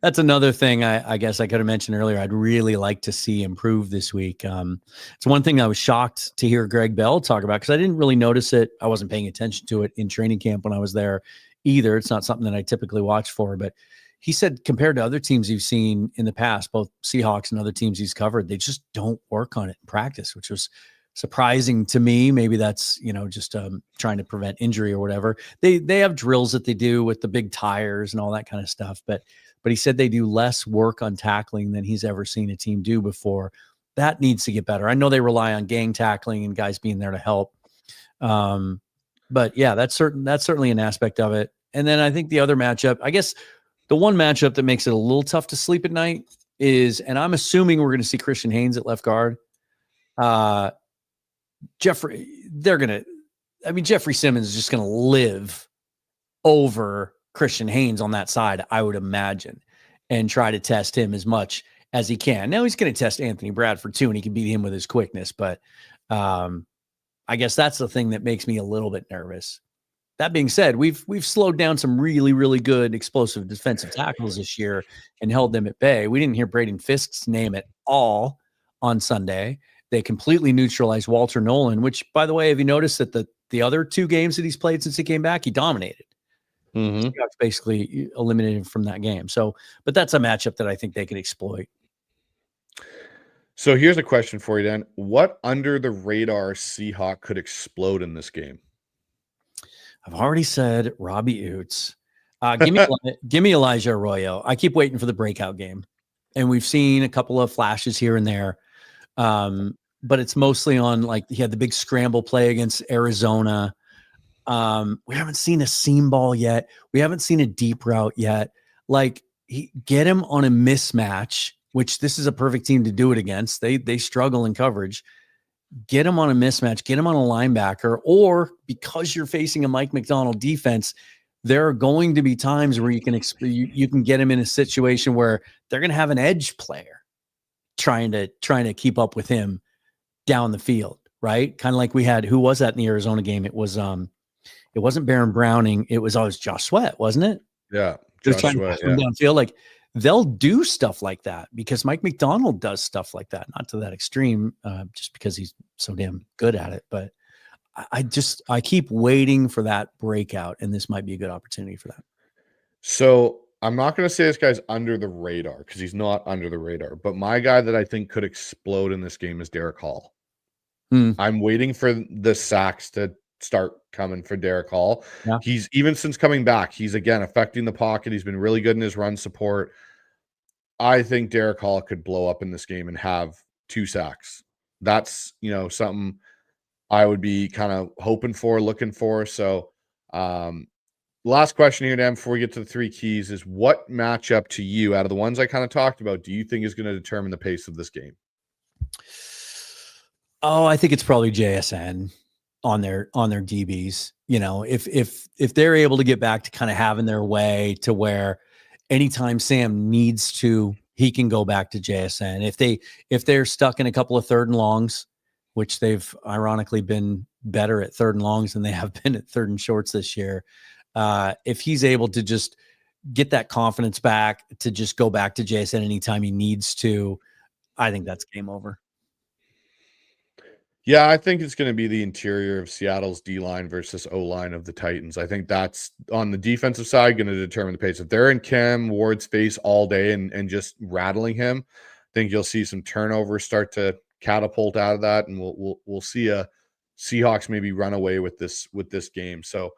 That's another thing I guess I could have mentioned earlier. I'd really like to see improve this week. It's one thing I was shocked to hear Greg Bell talk about, because I didn't really notice it. I wasn't paying attention to it in training camp when I was there either. It's not something that I typically watch for, but he said compared to other teams you've seen in the past, both Seahawks and other teams he's covered, they just don't work on it in practice, which was surprising to me. Maybe that's, just trying to prevent injury or whatever. They have drills that they do with the big tires and all that kind of stuff, but he said they do less work on tackling than he's ever seen a team do before. That needs to get better. I know they rely on gang tackling and guys being there to help. But yeah, that's certainly an aspect of it. And then I think the other matchup, I guess the one matchup that makes it a little tough to sleep at night is, and I'm assuming we're going to see Christian Haynes at left guard. Jeffrey Simmons is just going to live over Christian Haynes on that side, I would imagine, and try to test him as much as he can. Now he's going to test Anthony Bradford too, and he can beat him with his quickness. But I guess that's the thing that makes me a little bit nervous. That being said, we've slowed down some really, really good explosive defensive tackles this year and held them at bay. We didn't hear Braden Fisk's name at all on Sunday. They completely neutralized Walter Nolan, which, by the way, have you noticed that the other 2 games that he's played since he came back, he dominated. Mm-hmm. Seahawks basically eliminated him from that game. So, but that's a matchup that I think they can exploit. So here's a question for you, Dan. What under the radar Seahawk could explode in this game? I've already said Robbie Oots. Give me Elijah Arroyo. I keep waiting for the breakout game, and we've seen a couple of flashes here and there. But it's mostly on, like, he had the big scramble play against Arizona. We haven't seen a seam ball yet. We haven't seen a deep route yet. Like, get him on a mismatch, which this is a perfect team to do it against. They struggle in coverage. Get him on a mismatch, get him on a linebacker, or because you're facing a Mike Macdonald defense, there are going to be times where you can get him in a situation where they're going to have an edge player trying to keep up with him down the field, right? Kind of like we had, who was that in the Arizona game? It wasn't Baron Browning. It was always Josh Sweat, wasn't it? Yeah. Josh Sweat, downfield. Like, they'll do stuff like that because Mike Macdonald does stuff like that, not to that extreme, just because he's so damn good at it. But I keep waiting for that breakout, and this might be a good opportunity for that. So I'm not going to say this guy's under the radar, because he's not under the radar, but my guy that I think could explode in this game is Derek Hall. I'm waiting for the sacks to start coming for Derek Hall. Yeah. He's, even since coming back, he's again affecting the pocket. He's been really good in his run support. I think Derek Hall could blow up in this game and have 2 sacks. That's, something I would be kind of hoping for, looking for. So, last question here, Dan, before we get to the 3 keys, is what matchup to you, out of the ones I kind of talked about, do you think is going to determine the pace of this game? Oh, I think it's probably JSN on their DBs. If they're able to get back to kind of having their way to where anytime Sam needs to, he can go back to JSN. If they're stuck in a couple of 3rd and longs, which they've ironically been better at 3rd and longs than they have been at 3rd and shorts this year. If he's able to just get that confidence back to just go back to JSN anytime he needs to, I think that's game over. Yeah, I think it's going to be the interior of Seattle's D-line versus O-line of the Titans. I think that's, on the defensive side, going to determine the pace. If they're in Cam Ward's face all day and just rattling him, I think you'll see some turnovers start to catapult out of that, and we'll see a Seahawks maybe run away with this game. So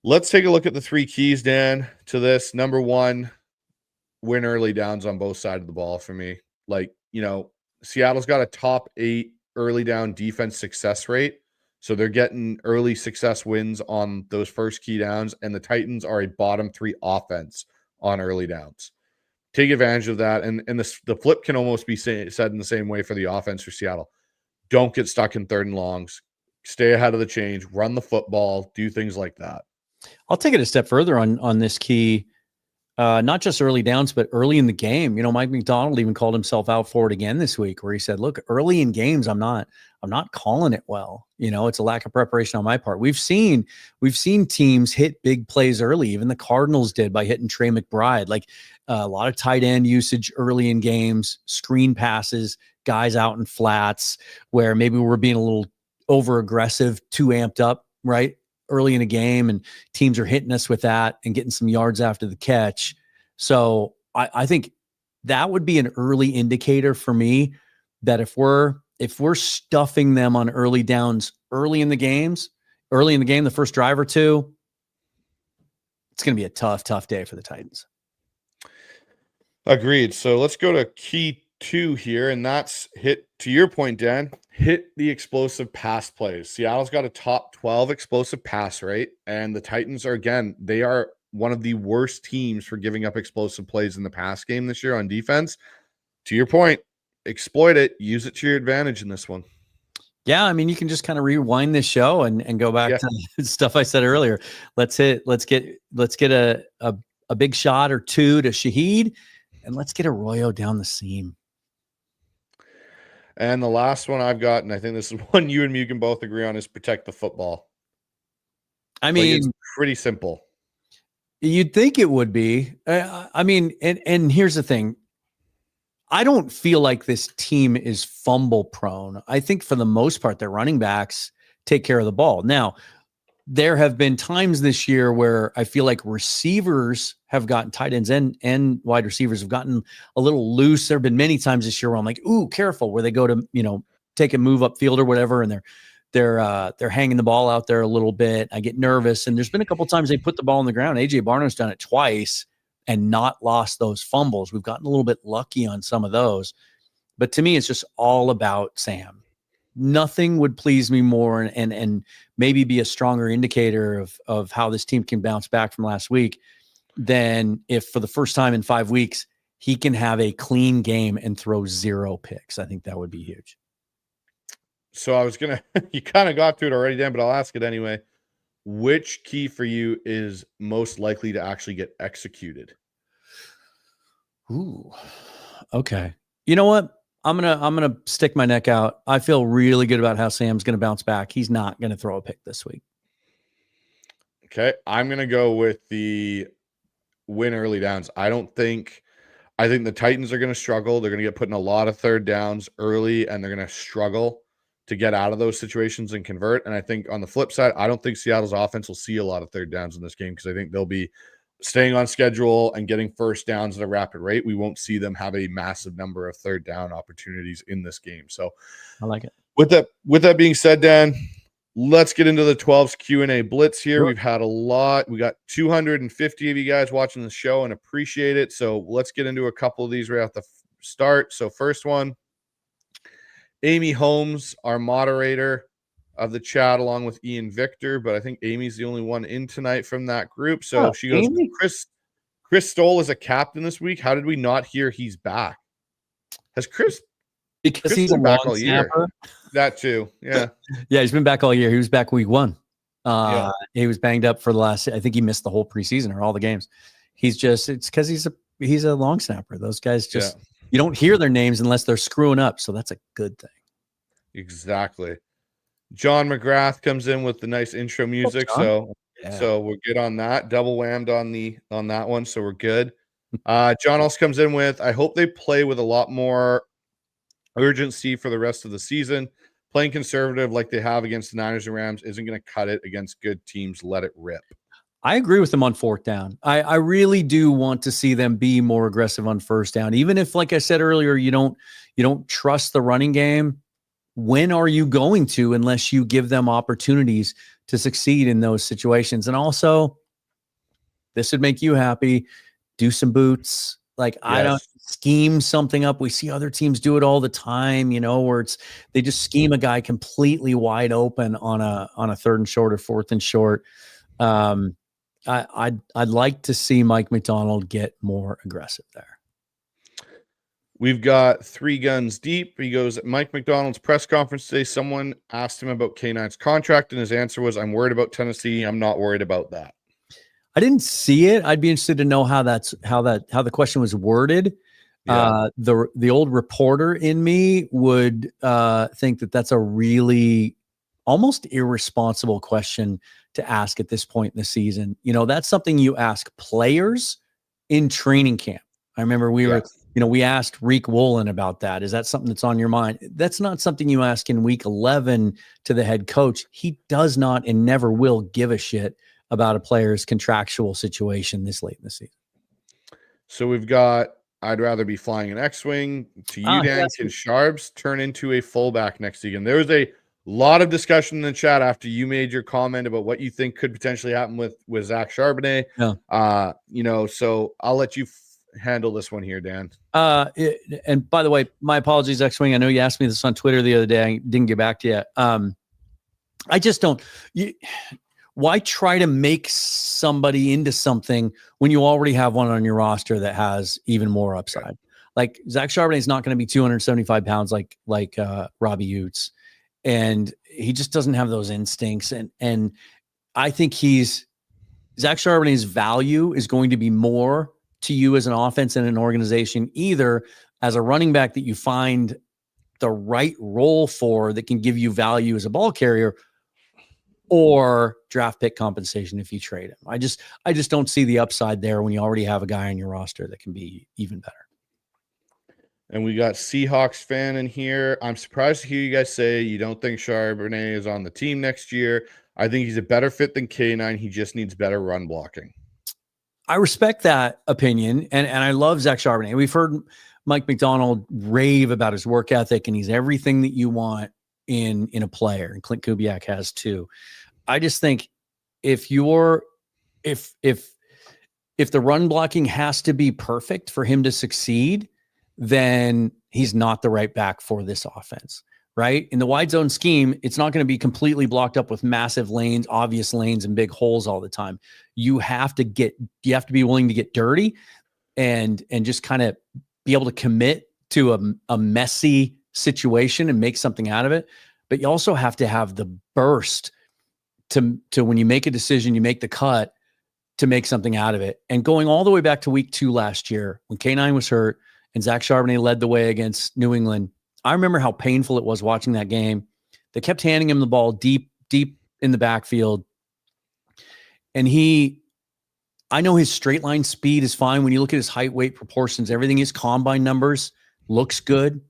let's take a look at the 3 keys, Dan, to this. Number 1, win early downs on both sides of the ball for me. Seattle's got a top 8 early down defense success rate. So they're getting early success wins on those first key downs, and the Titans are a bottom 3 offense on early downs. Take advantage of that. And the flip can almost be said in the same way for the offense for Seattle. Don't get stuck in 3rd and longs. Stay ahead of the change, run the football, do things like that. I'll take it a step further on this key. Not just early downs, but early in the game. Mike Macdonald even called himself out for it again this week, where he said, look, early in games, I'm not calling it well. It's a lack of preparation on my part. We've seen teams hit big plays early. Even the Cardinals did by hitting Trey McBride. Like a lot of tight end usage early in games, screen passes, guys out in flats, where maybe we're being a little over aggressive, too amped up, right? Early in a game, and teams are hitting us with that and getting some yards after the catch. So I think that would be an early indicator for me that if we're stuffing them on early downs early in the game, the first drive or 2, it's going to be a tough day for the Titans. Agreed. So let's go to key 2 here, and that's hit, to your point, Dan, hit the explosive pass plays. Seattle's got a top 12 explosive pass rate, and the Titans are, again, they are one of the worst teams for giving up explosive plays in the pass game this year on defense. To your point, exploit it, use it to your advantage in this one. Yeah, I mean, you can just kind of rewind this show and go back to stuff I said earlier. Let's get a big shot or 2 to Shaheed, and let's get Arroyo down the seam. And the last one I've got, and I think this is one you and me can both agree on, is protect the football. I mean, it's pretty simple. You'd think it would be. I mean, and here's the thing. I don't feel like this team is fumble prone. I think for the most part, their running backs take care of the ball. Now, there have been times this year where I feel like receivers have gotten, tight ends and wide receivers have gotten a little loose. There have been many times this year where I'm like, ooh, careful, where they go to, take a move upfield or whatever, and they're hanging the ball out there a little bit. I get nervous. And there's been a couple of times they put the ball on the ground. AJ Barno's done it twice and not lost those fumbles. We've gotten a little bit lucky on some of those. But to me, it's just all about Sam. Nothing would please me more and maybe be a stronger indicator of how this team can bounce back from last week than if for the first time in 5 weeks, he can have a clean game and throw 0 picks. I think that would be huge. So I was going to, you kind of got to it already, Dan, but I'll ask it anyway. Which key for you is most likely to actually get executed? Ooh, okay. You know what? I'm gonna stick my neck out. I feel really good about how Sam's gonna bounce back. He's not gonna throw a pick this week. Okay, I'm gonna go with the win early downs. I think the Titans are gonna struggle. They're gonna get put in a lot of third downs early, and they're gonna struggle to get out of those situations and convert. And I think on the flip side, I don't think Seattle's offense will see a lot of third downs in this game because I think they'll be staying on schedule and getting first downs at a rapid rate. We won't see them have a massive number of third down opportunities in this game. So I like it. With that being said, Dan, let's get into the 12's Q&A blitz here. We've had a lot. We got 250 of you guys watching the show and appreciate it. So let's get into a couple of these right off the start. So first one, Amy Holmes, our moderator of the chat, along with Ian Victor, but I think Amy's the only one in tonight from that group. So she goes, Amy? Chris Stoll is a captain this week. How did we not hear he's back? Has Chris he's been a back long all year? snapper. That too. Yeah. Yeah, he's been back all year. He was back week 1. Yeah. He was banged up for the last, I think he missed the whole preseason or all the games. It's because he's a long snapper. Those guys you don't hear their names unless they're screwing up. So that's a good thing. Exactly. John McGrath comes in with the nice intro music. So we're good on that. Double whammed on that one. So we're good. John also comes in with, I hope they play with a lot more urgency for the rest of the season. Playing conservative like they have against the Niners and Rams isn't going to cut it against good teams. Let it rip. I agree with them on 4th down. I really do want to see them be more aggressive on 1st down. Even if, like I said earlier, you don't trust the running game. When are you going to, unless you give them opportunities to succeed in those situations? And also, this would make you happy. Do some boots. I don't scheme something up. We see other teams do it all the time, where they just scheme a guy completely wide open on a 3rd and short or 4th and short. I'd like to see Mike Macdonald get more aggressive there. We've got 3 guns deep. He goes, at Mike Macdonald's press conference today, someone asked him about K9's contract, and his answer was, I'm worried about Tennessee. I'm not worried about that. I didn't see it. I'd be interested to know how the question was worded. Yeah. The old reporter in me would think that that's a really almost irresponsible question to ask at this point in the season. That's something you ask players in training camp. I remember we asked Reek Wolin about that. Is that something that's on your mind? That's not something you ask in week 11 to the head coach. He does not and never will give a shit about a player's contractual situation this late in the season. So we've got, I'd rather be flying an X-Wing. To you, Dan, can Sharps turn into a fullback next season? There was a lot of discussion in the chat after you made your comment about what you think could potentially happen with Zach Charbonnet. Yeah. So I'll let you handle this one here, Dan. And by the way, my apologies, X-Wing. I know you asked me this on Twitter the other day. I didn't get back to you. I just don't. Why try to make somebody into something when you already have one on your roster that has even more upside? Like Zach Charbonnet is not going to be 275 pounds like Robbie Utes, and he just doesn't have those instincts. And I think Zach Charbonnet's value is going to be more to you as an offense and an organization, either as a running back that you find the right role for that can give you value as a ball carrier, or draft pick compensation if you trade him. I just don't see the upside there when you already have a guy on your roster that can be even better. And we got Seahawks fan in here. I'm surprised to hear you guys say you don't think Charbonnet is on the team next year. I think he's a better fit than K9. He just needs better run blocking. I respect that opinion, and I love Zach Charbonnet. We've heard Mike Macdonald rave about his work ethic, and he's everything that you want in a player, and Clint Kubiak has too. I just think if the run blocking has to be perfect for him to succeed, then he's not the right back for this offense, right? In the wide zone scheme, it's not going to be completely blocked up with massive lanes, obvious lanes, and big holes all the time. You have to be willing to get dirty and just kind of be able to commit to a messy situation and make something out of it. But you also have to have the burst to when you make a decision, you make the cut to make something out of it. And going all the way back to week 2 last year, when K9 was hurt and Zach Charbonnet led the way against New England, I remember how painful it was watching that game. They kept handing him the ball deep in the backfield. And I know his straight line speed is fine. When you look at his height, weight proportions, everything, his combine numbers looks good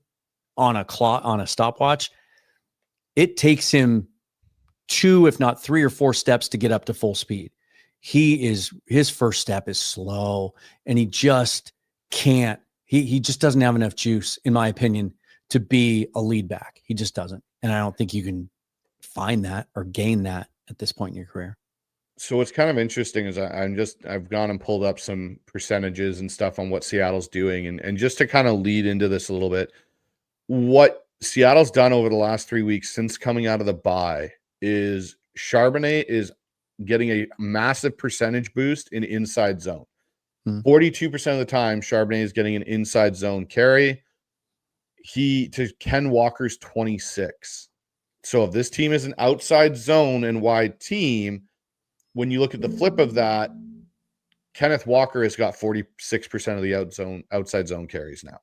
on a stopwatch. It takes him 2, if not 3 or 4 steps to get up to full speed. His first step is slow, and he just can't. He just doesn't have enough juice, in my opinion, to be a lead back. He just doesn't. And I don't think you can find that or gain that at this point in your career. So what's kind of interesting is I've gone and pulled up some percentages and stuff on what Seattle's doing. And just to kind of lead into this a little bit, what Seattle's done over the last 3 weeks since coming out of the bye is Charbonnet is getting a massive percentage boost in inside zone. 42% of the time, Charbonnet is getting an inside zone carry. To Ken Walker's 26. So if this team is an outside zone and wide team, when you look at the flip of that, Kenneth Walker has got 46% of the outside zone carries now.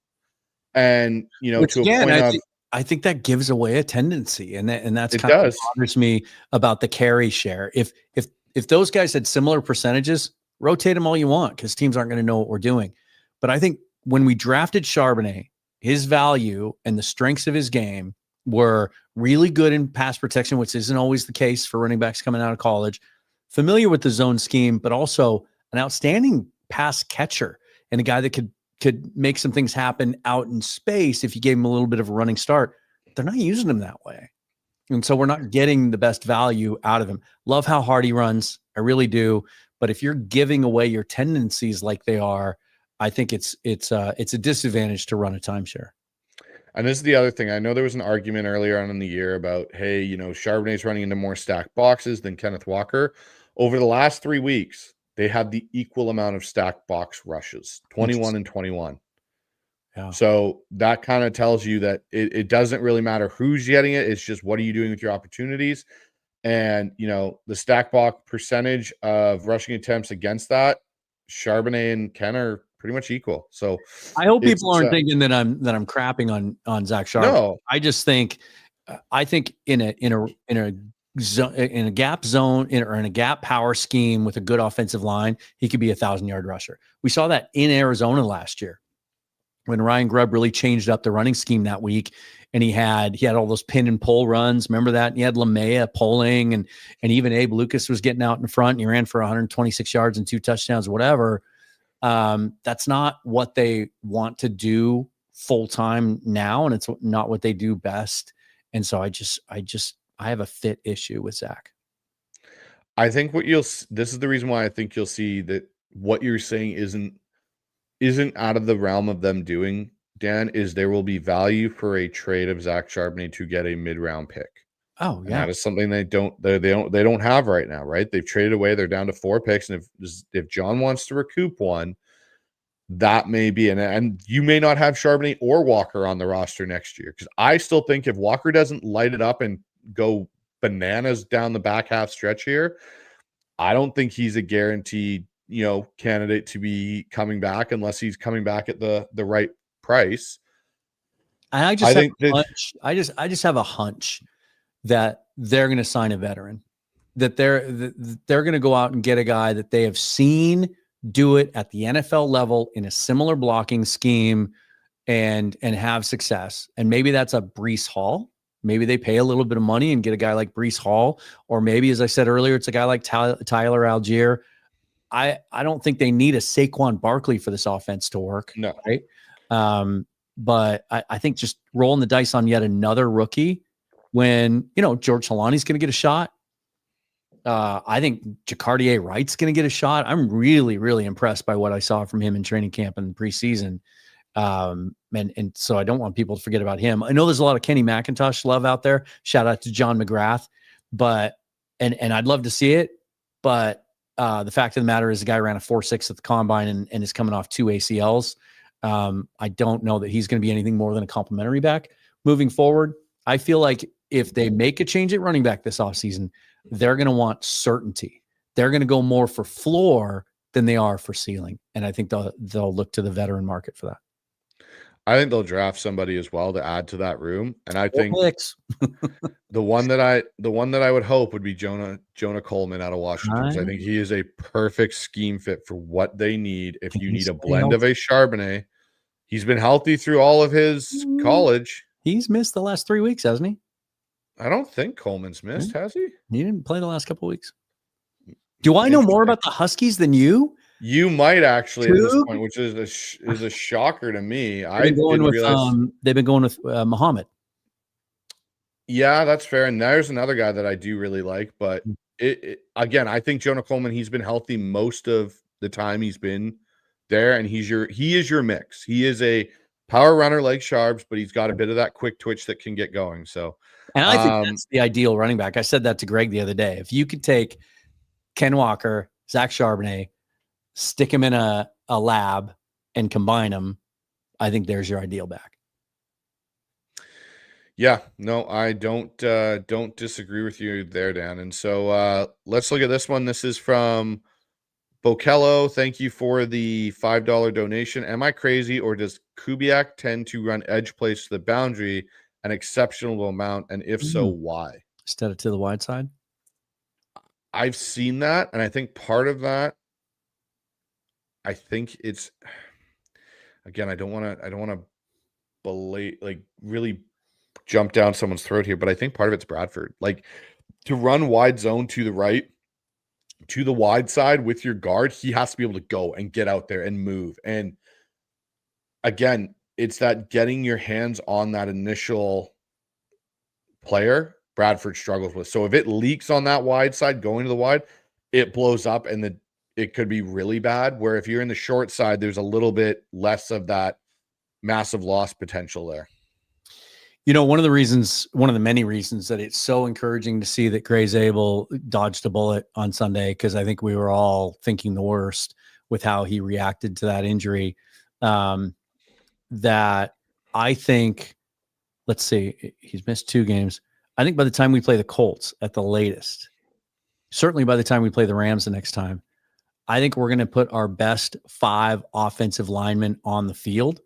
And, which, to again, a point I think that gives away a tendency. And that's kind of what bothers me about the carry share. If those guys had similar percentages, rotate them all you want, because teams aren't going to know what we're doing. But I think when we drafted Charbonnet, his value and the strengths of his game were really good in pass protection, which isn't always the case for running backs coming out of college, familiar with the zone scheme, but also an outstanding pass catcher and a guy that could make some things happen out in space if you gave him a little bit of a running start. They're not using him that way. And so we're not getting the best value out of him. Love how hard he runs. I really do. But if you're giving away your tendencies like they are, I think it's a disadvantage to run a timeshare. And this is the other thing. I know there was an argument earlier on in the year about, hey, Charbonnet's running into more stacked boxes than Kenneth Walker. Over the last 3 weeks, they had the equal amount of stacked box rushes, 21 and 21. Yeah. So that kind of tells you that it doesn't really matter who's getting it. It's just, what are you doing with your opportunities? And, the stack box percentage of rushing attempts against that, Charbonnet and Ken are pretty much equal. So I hope people aren't thinking that I'm crapping on Zach Charbonnet. No, I just think, in a gap zone or in a gap power scheme with a good offensive line, he could be 1,000-yard rusher. We saw that in Arizona last year when Ryan Grubb really changed up the running scheme that week, and he had all those pin and pull runs. Remember that? And he had LeMaya pulling, and even Abe Lucas was getting out in front, and he ran for 126 yards and 2 touchdowns, whatever. That's not what they want to do full time now, and it's not what they do best. And so I have a fit issue with Zach. I think this is the reason why I think you'll see that what you're saying isn't out of the realm of them doing, Dan, is there will be value for a trade of Zach Charbonnet to get a mid-round pick. Oh, yeah. And that is something they don't have right now, right? They've traded away. They're down to 4 picks. And if John wants to recoup one, that may be, and you may not have Charbonnet or Walker on the roster next year. Because I still think if Walker doesn't light it up and go bananas down the back half stretch here, I don't think he's a guaranteed, candidate to be coming back unless he's coming back at the right price. I just have a hunch that they're going to sign a veteran, that they're going to go out and get a guy that they have seen do it at the NFL level in a similar blocking scheme and have success. And maybe that's a Breece Hall. Maybe they pay a little bit of money and get a guy like Breece Hall, or maybe, as I said earlier, it's a guy like Tyler Algier. I don't think they need a Saquon Barkley for this offense to work. No. Right. But I think just rolling the dice on yet another rookie when, George Halani's going to get a shot. I think Jacardier Wright's going to get a shot. I'm really, really impressed by what I saw from him in training camp and preseason. And so I don't want people to forget about him. I know there's a lot of Kenny McIntosh love out there. Shout out to John McGrath, and I'd love to see it. But the fact of the matter is, the guy ran a 4.6 at the combine and is coming off 2 ACLs. I don't know that he's going to be anything more than a complimentary back moving forward. I feel like if they make a change at running back this offseason, they're going to want certainty. They're going to go more for floor than they are for ceiling. And I think they'll look to the veteran market for that. I think they'll draft somebody as well to add to that room. And I think the one that I would hope would be Jonah Coleman out of Washington. I think he is a perfect scheme fit for what they need. If you need a blend of a Charbonnet, he's been healthy through all of his college. He's missed the last 3 weeks, hasn't he? I don't think Coleman's missed, has he? He didn't play the last couple of weeks. Do I know more about the Huskies than you? You might actually at this point, which is a shocker to me. They've been going with Muhammad. Yeah, that's fair. And there's another guy that I do really like, but again, I think Jonah Coleman, he's been healthy most of the time he's been there, and he is your mix. He is a power runner like Sharps, but he's got a bit of that quick twitch that can get going. So, And I think that's the ideal running back. I said that to Greg the other day. If you could take Ken Walker, Zach Charbonnet, stick him in a lab and combine them, I think there's your ideal back. Yeah, no, I don't disagree with you there, Dan. And so let's look at this one. This is from Bokello. Thank you for the $5 donation. Am I crazy, or does Kubiak tend to run edge plays to the boundary an exceptional amount? And if so, why? Instead of to the wide side? I've seen that, and I think part of that, I think it's, again, I don't want to really jump down someone's throat here, but I think part of it's Bradford. Like, to run wide zone to the right, to the wide side with your guard, he has to be able to go and get out there and move. And again, it's that getting your hands on that initial player Bradford struggles with. So if it leaks on that wide side going to the wide, it blows up, and it could be really bad. Where if you're in the short side, there's a little bit less of that massive loss potential there. You know, one of the many reasons that it's so encouraging to see that Gray Zabel dodged a bullet on Sunday, because I think we were all thinking the worst with how he reacted to that injury. That I think, let's see, he's missed 2 games. I think by the time we play the Colts at the latest, certainly by the time we play the Rams the next time, I think we're going to put our best 5 offensive linemen on the field.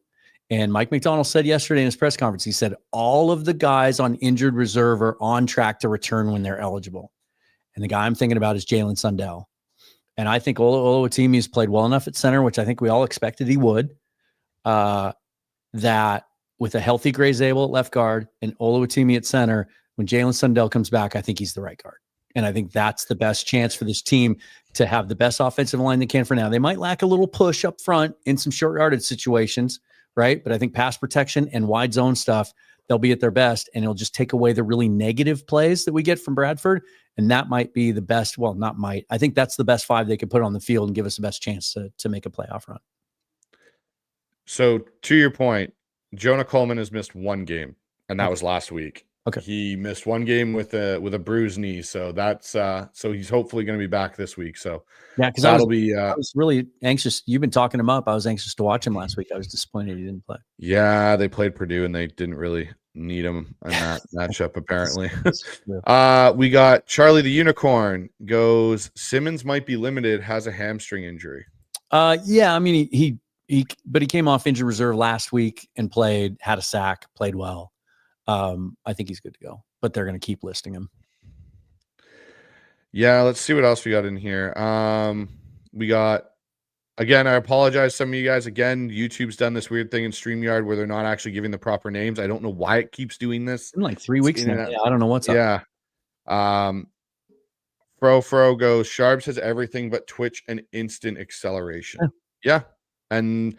And Mike Macdonald said yesterday in his press conference, he said, all of the guys on injured reserve are on track to return when they're eligible. And the guy I'm thinking about is Jalen Sundell. And I think Oluwatimi's played well enough at center, which I think we all expected he would, that with a healthy Gray Zabel at left guard and Oluwatimi at center, when Jalen Sundell comes back, I think he's the right guard. And I think that's the best chance for this team to have the best offensive line they can for now. They might lack a little push up front in some short yardage situations, right? But I think pass protection and wide zone stuff, they'll be at their best, and it'll just take away the really negative plays that we get from Bradford. And that might be the best. Well, not might. I think that's the best 5 they could put on the field and give us the best chance to make a playoff run. So to your point, Jonah Coleman has missed 1 game, and that was last week. Okay. He missed 1 game with a bruised knee. So that's so he's hopefully going to be back this week. So yeah, because I was really anxious. You've been talking him up. I was anxious to watch him last week. I was disappointed he didn't play. Yeah, they played Purdue, and they didn't really need him in that matchup, apparently. We got Charlie the Unicorn goes, Simmons might be limited, has a hamstring injury. Yeah, I mean, he came off injured reserve last week and had a sack, played well. I think he's good to go, but they're going to keep listing him. Yeah, let's see what else we got in here. We got, again, I apologize some of you guys. Again, YouTube's done this weird thing in StreamYard where they're not actually giving the proper names. I don't know why it keeps doing this. In like 3 weeks now. Yeah, I don't know what's up. Yeah. Fro goes, Sharps has everything but twitch and instant acceleration. Yeah. And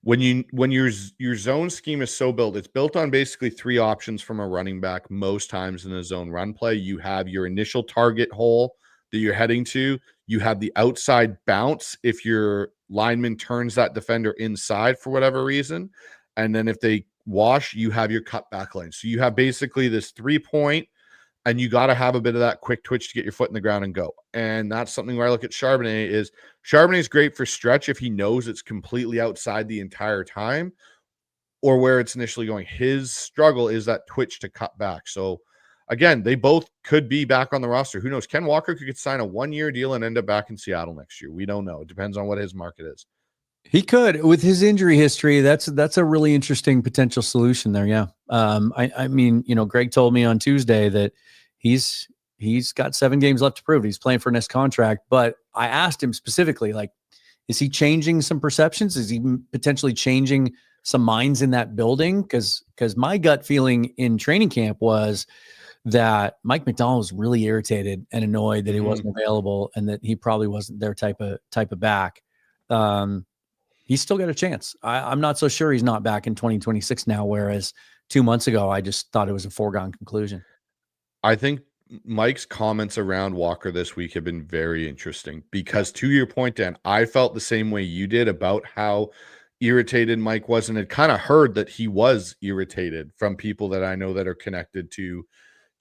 when your zone scheme is so built, it's built on basically 3 options from a running back. Most times in a zone run play, you have your initial target hole that you're heading to. You have the outside bounce if your lineman turns that defender inside for whatever reason. And then if they wash, you have your cutback lane. So you have basically this 3-point, and you got to have a bit of that quick twitch to get your foot in the ground and go. And that's something where I look at Charbonnet is great for stretch if he knows it's completely outside the entire time or where it's initially going. His struggle is that twitch to cut back. So again, they both could be back on the roster. Who knows? Ken Walker could sign a 1-year deal and end up back in Seattle next year. We don't know. It depends on what his market is. He could, with his injury history. That's a really interesting potential solution there. Yeah. I mean, Greg told me on Tuesday that he's got 7 games left to prove. He's playing for next contract, but I asked him specifically, like, is he changing some perceptions? Is he potentially changing some minds in that building? Because my gut feeling in training camp was that Mike Macdonald was really irritated and annoyed that he wasn't available and that he probably wasn't their type of back. He's still got a chance. I'm not so sure he's not back in 2026 now, whereas 2 months ago, I just thought it was a foregone conclusion. I think Mike's comments around Walker this week have been very interesting because, to your point, Dan, I felt the same way you did about how irritated Mike was, and had kind of heard that he was irritated from people that I know that are connected to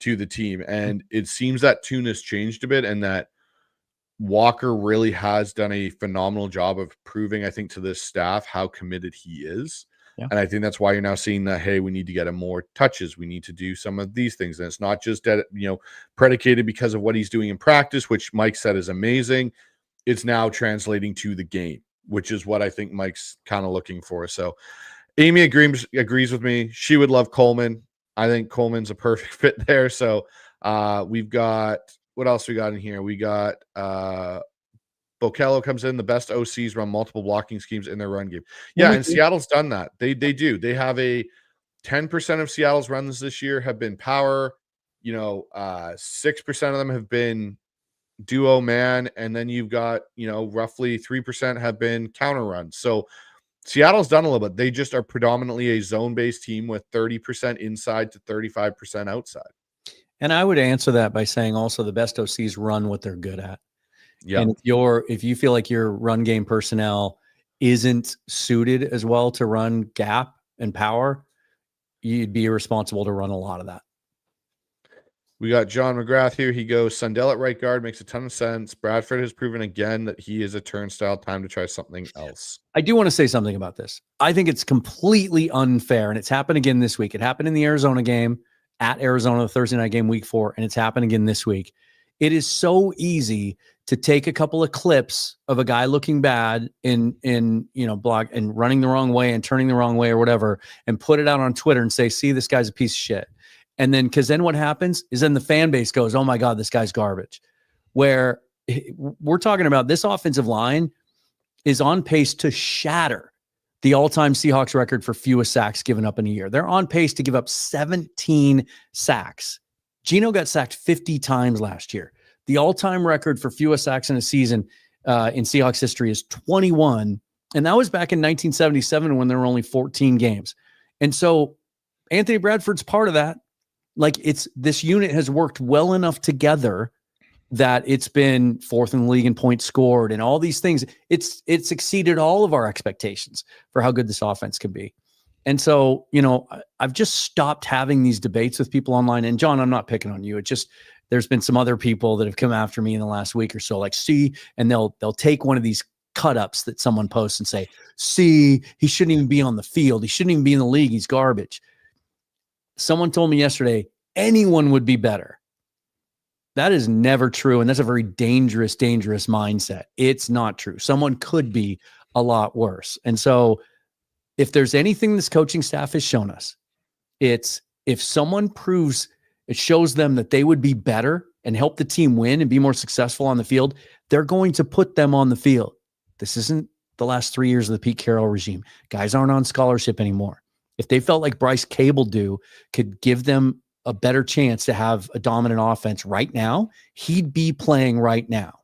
the team. And it seems that tune has changed a bit, and that Walker really has done a phenomenal job of proving, I think, to this staff how committed he is. Yeah. And I think that's why you're now seeing that, hey, we need to get him more touches. We need to do some of these things. And it's not just that, predicated because of what he's doing in practice, which Mike said is amazing. It's now translating to the game, which is what I think Mike's kind of looking for. So Amy agrees with me. She would love Coleman. I think Coleman's a perfect fit there. So we've got, what else we got in here? We got Bokello comes in. The best OCs run multiple blocking schemes in their run game. Yeah, and Seattle's done that. They do. They have a 10% of Seattle's runs this year have been power. 6% of them have been duo man, and then you've got roughly 3% have been counter runs. So Seattle's done a little bit. They just are predominantly a zone-based team with 30% inside to 35% outside. And I would answer that by saying also the best OCs run what they're good at. Yeah. And if you feel like your run game personnel isn't suited as well to run gap and power, you'd be responsible to run a lot of that. We got John McGrath here. He goes, Sundell at right guard makes a ton of sense. Bradford has proven again that he is a turnstile. Time to try something else. I do want to say something about this. I think it's completely unfair, and it's happened again this week. It happened in the Arizona game at Arizona, the Thursday night game, week 4, and it's happened again this week. It is so easy to take a couple of clips of a guy looking bad in block and running the wrong way and turning the wrong way or whatever, and put it out on Twitter and say, see, this guy's a piece of shit. And then, because then what happens is then the fan base goes, oh my God, this guy's garbage. Where we're talking about this offensive line is on pace to shatter the all-time Seahawks record for fewest sacks given up in a year. They're on pace to give up 17 sacks. Geno got sacked 50 times last year. The all-time record for fewest sacks in a season in Seahawks history is 21. And that was back in 1977 when there were only 14 games. And so Anthony Bradford's part of that. Like, this unit has worked well enough together that it's been 4th in the league in points scored and all these things. It's exceeded all of our expectations for how good this offense can be. And so, I've just stopped having these debates with people online. And John, I'm not picking on you. It just, there's been some other people that have come after me in the last week or so, like, see, and they'll take one of these cut ups that someone posts and say, see, he shouldn't even be on the field. He shouldn't even be in the league. He's garbage. Someone told me yesterday, anyone would be better. That is never true. And that's a very dangerous mindset. It's not true. Someone could be a lot worse. And so if there's anything this coaching staff has shown us, it's if someone proves, it shows them that they would be better and help the team win and be more successful on the field, they're going to put them on the field. This isn't the last 3 years of the Pete Carroll regime. Guys aren't on scholarship anymore. If they felt like Bryce could give them a better chance to have a dominant offense right now, he'd be playing right now.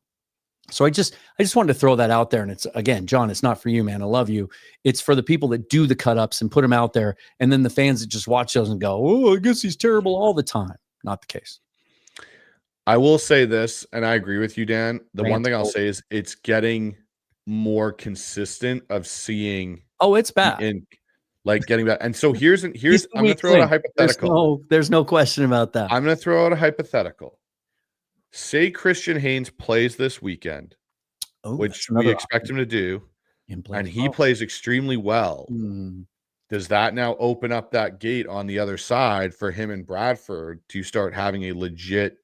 So I just wanted to throw that out there. And it's, again, John, it's not for you, man. I love you. It's for the people that do the cut ups and put them out there. And then the fans that just watch those and go, oh, I guess he's terrible all the time. Not the case. I will say this, and I agree with you, Dan. The one thing I'll say is it's getting more consistent of seeing. Oh, it's bad. Getting that. And so here's I'm going to throw out a hypothetical. There's no question about that. I'm going to throw out a hypothetical. Say Christian Haynes plays this weekend, which we expect him to do, and he plays extremely well. Does that now open up that gate on the other side for him and Bradford to start having a legit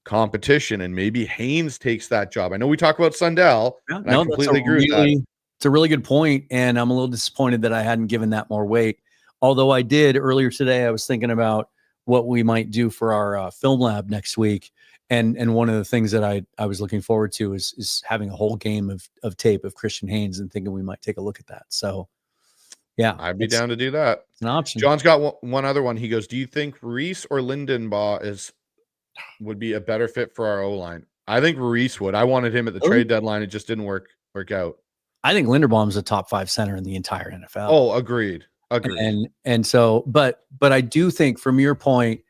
competition? And maybe Haynes takes that job. I know we talk about Sundell. I completely agree with that. It's a really good point, and I'm a little disappointed that I hadn't given that more weight. Although I did earlier today, I was thinking about what we might do for our film lab next week. And one of the things that I was looking forward to is having a whole game of tape of Christian Haynes and thinking we might take a look at that. So, yeah. I'd be down to do that. It's an option. John's got one other one. He goes, do you think Reese or Lindenbaugh would be a better fit for our O-line? I think Reese would. I wanted him at the trade deadline. It just didn't work out. I think Linderbaum's a top 5 center in the entire NFL. Oh, agreed. And so, but I do think, from your point,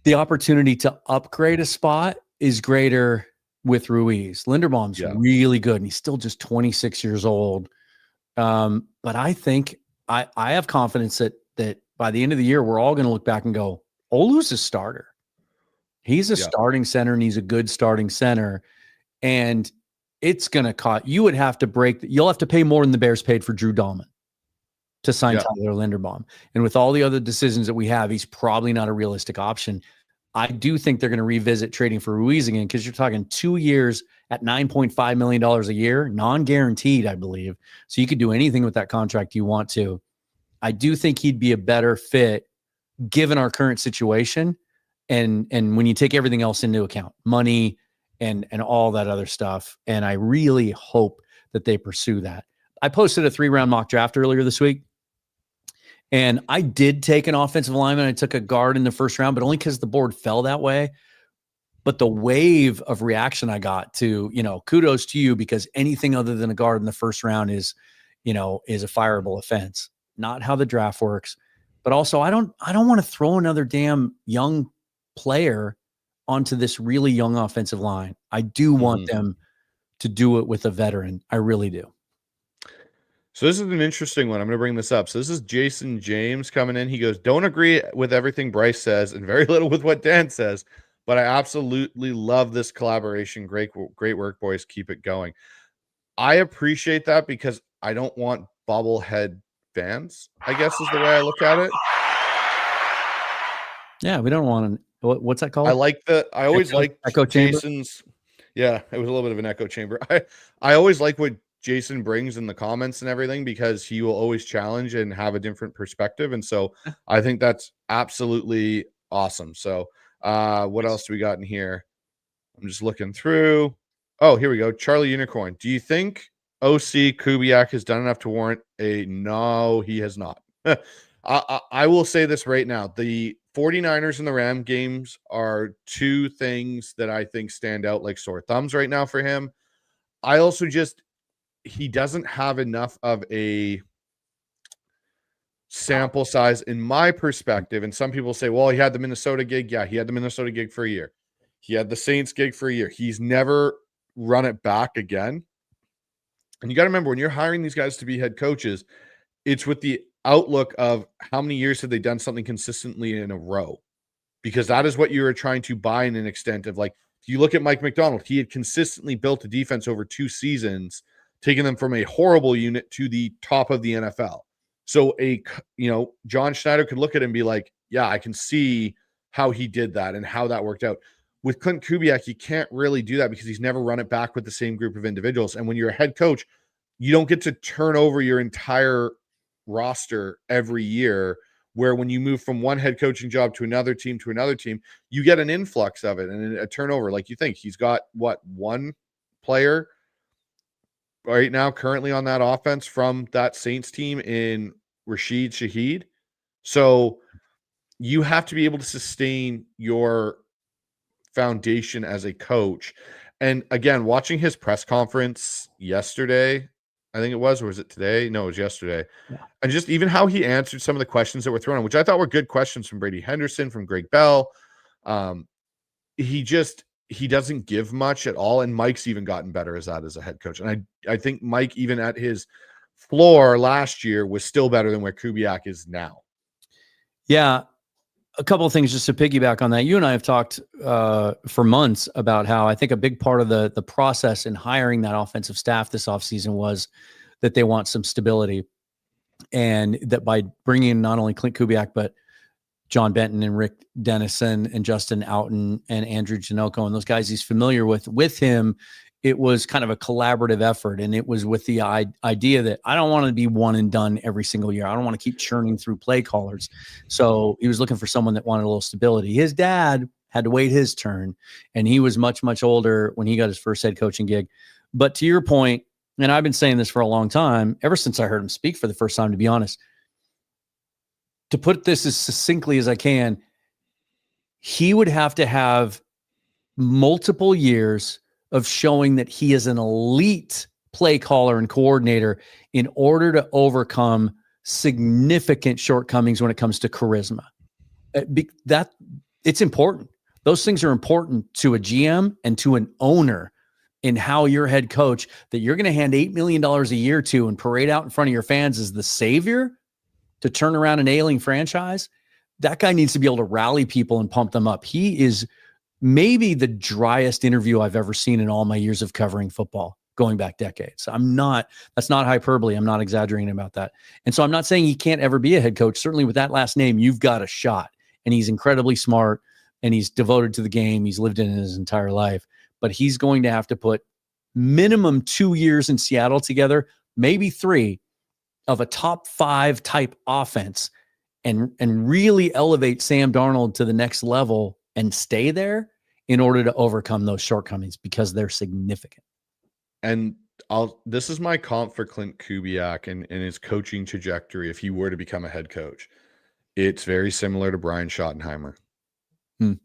the opportunity to upgrade a spot is greater with Ruiz. Linderbaum's really good, and he's still just 26 years old. But I think I have confidence that by the end of the year, we're all going to look back and go, Olu's a starter. He's a starting center, and he's a good starting center. And it's going to cost, you'll have to pay more than the Bears paid for Drew Dahlman to sign Tyler Linderbaum. And with all the other decisions that we have, he's probably not a realistic option. I do think they're going to revisit trading for Ruiz again, because you're talking 2 years at $9.5 million a year, non-guaranteed, I believe. So you could do anything with that contract you want to. I do think he'd be a better fit given our current situation. And when you take everything else into account, money and all that other stuff. And I really hope that they pursue that. I posted a 3-round mock draft earlier this week, and I did take an offensive lineman. I took a guard in the first round, but only because the board fell that way. But the wave of reaction I got to, kudos to you, because anything other than a guard in the first round is a fireable offense. Not how the draft works. But also, I don't want to throw another damn young player onto this really young offensive line. I do want them to do it with a veteran. I really do. So this is an interesting one. I'm going to bring this up. So this is Jason James coming in. He goes, don't agree with everything Bryce says and very little with what Dan says, but I absolutely love this collaboration. Great work, boys. Keep it going. I appreciate that, because I don't want bobblehead fans, I guess is the way I look at it. Yeah, we don't want what's that called? I always like echo Jason's. Yeah, it was a little bit of an echo chamber. I always like what Jason brings in the comments and everything, because he will always challenge and have a different perspective. And so I think that's absolutely awesome. So what else do we got in here? I'm just looking through. Oh, here we go. Charlie Unicorn. Do you think OC Kubiak has done enough to warrant a no? He has not. I will say this right now. The 49ers and the Ram games are two things that I think stand out like sore thumbs right now for him. I also he doesn't have enough of a sample size in my perspective. And some people say, well, he had the Minnesota gig. Yeah, he had the Minnesota gig for a year. He had the Saints gig for a year. He's never run it back again. And you got to remember, when you're hiring these guys to be head coaches, it's with the outlook of how many years have they done something consistently in a row, because that is what you're trying to buy in an extent of. Like, if you look at Mike Macdonald, he had consistently built a defense over 2 seasons, taking them from a horrible unit to the top of the NFL. So John Schneider could look at it and be like, yeah, I can see how he did that and how that worked out. With Clint Kubiak, you can't really do that because he's never run it back with the same group of individuals. And when you're a head coach, you don't get to turn over your entire roster every year, where when you move from one head coaching job to another team, you get an influx of it and a turnover. Like, you think he's got one player right now currently on that offense from that Saints team in Rashid Shaheed. So you have to be able to sustain your foundation as a coach. And again, watching his press conference yesterday, I think it was, or was it today? No, it was yesterday. Yeah. And just even how he answered some of the questions that were thrown, which I thought were good questions from Brady Henderson, from Greg Bell. He doesn't give much at all. And Mike's even gotten better as a head coach. And I think Mike, even at his floor last year, was still better than where Kubiak is now. Yeah. A couple of things just to piggyback on that. You and I have talked for months about how I think a big part of the process in hiring that offensive staff this offseason was that they want some stability, and that by bringing in not only Clint Kubiak, but John Benton and Rick Dennison and Justin Outen and Andrew Janocko and those guys he's familiar with him, it was kind of a collaborative effort. And it was with the idea that I don't want to be one and done every single year. I don't want to keep churning through play callers. So he was looking for someone that wanted a little stability. His dad had to wait his turn, and he was much, much older when he got his first head coaching gig. But to your point, and I've been saying this for a long time, ever since I heard him speak for the first time, to be honest, to put this as succinctly as I can, he would have to have multiple years of showing that he is an elite play caller and coordinator in order to overcome significant shortcomings when it comes to charisma. That It's important. Those things are important to a GM and to an owner in how your head coach that you're going to hand $8 million a year to and parade out in front of your fans as the savior to turn around an ailing franchise. That guy needs to be able to rally people and pump them up. He is maybe the driest interview I've ever seen in all my years of covering football, going back decades. That's not hyperbole. I'm not exaggerating about that. And so I'm not saying he can't ever be a head coach. Certainly with that last name, you've got a shot. And he's incredibly smart and he's devoted to the game. He's lived in it his entire life, but he's going to have to put minimum 2 years in Seattle together, maybe 3, of a top 5 type offense and really elevate Sam Darnold to the next level and stay there in order to overcome those shortcomings because they're significant. And this is my comp for Clint Kubiak and his coaching trajectory if he were to become a head coach. It's very similar to Brian Schottenheimer. Right?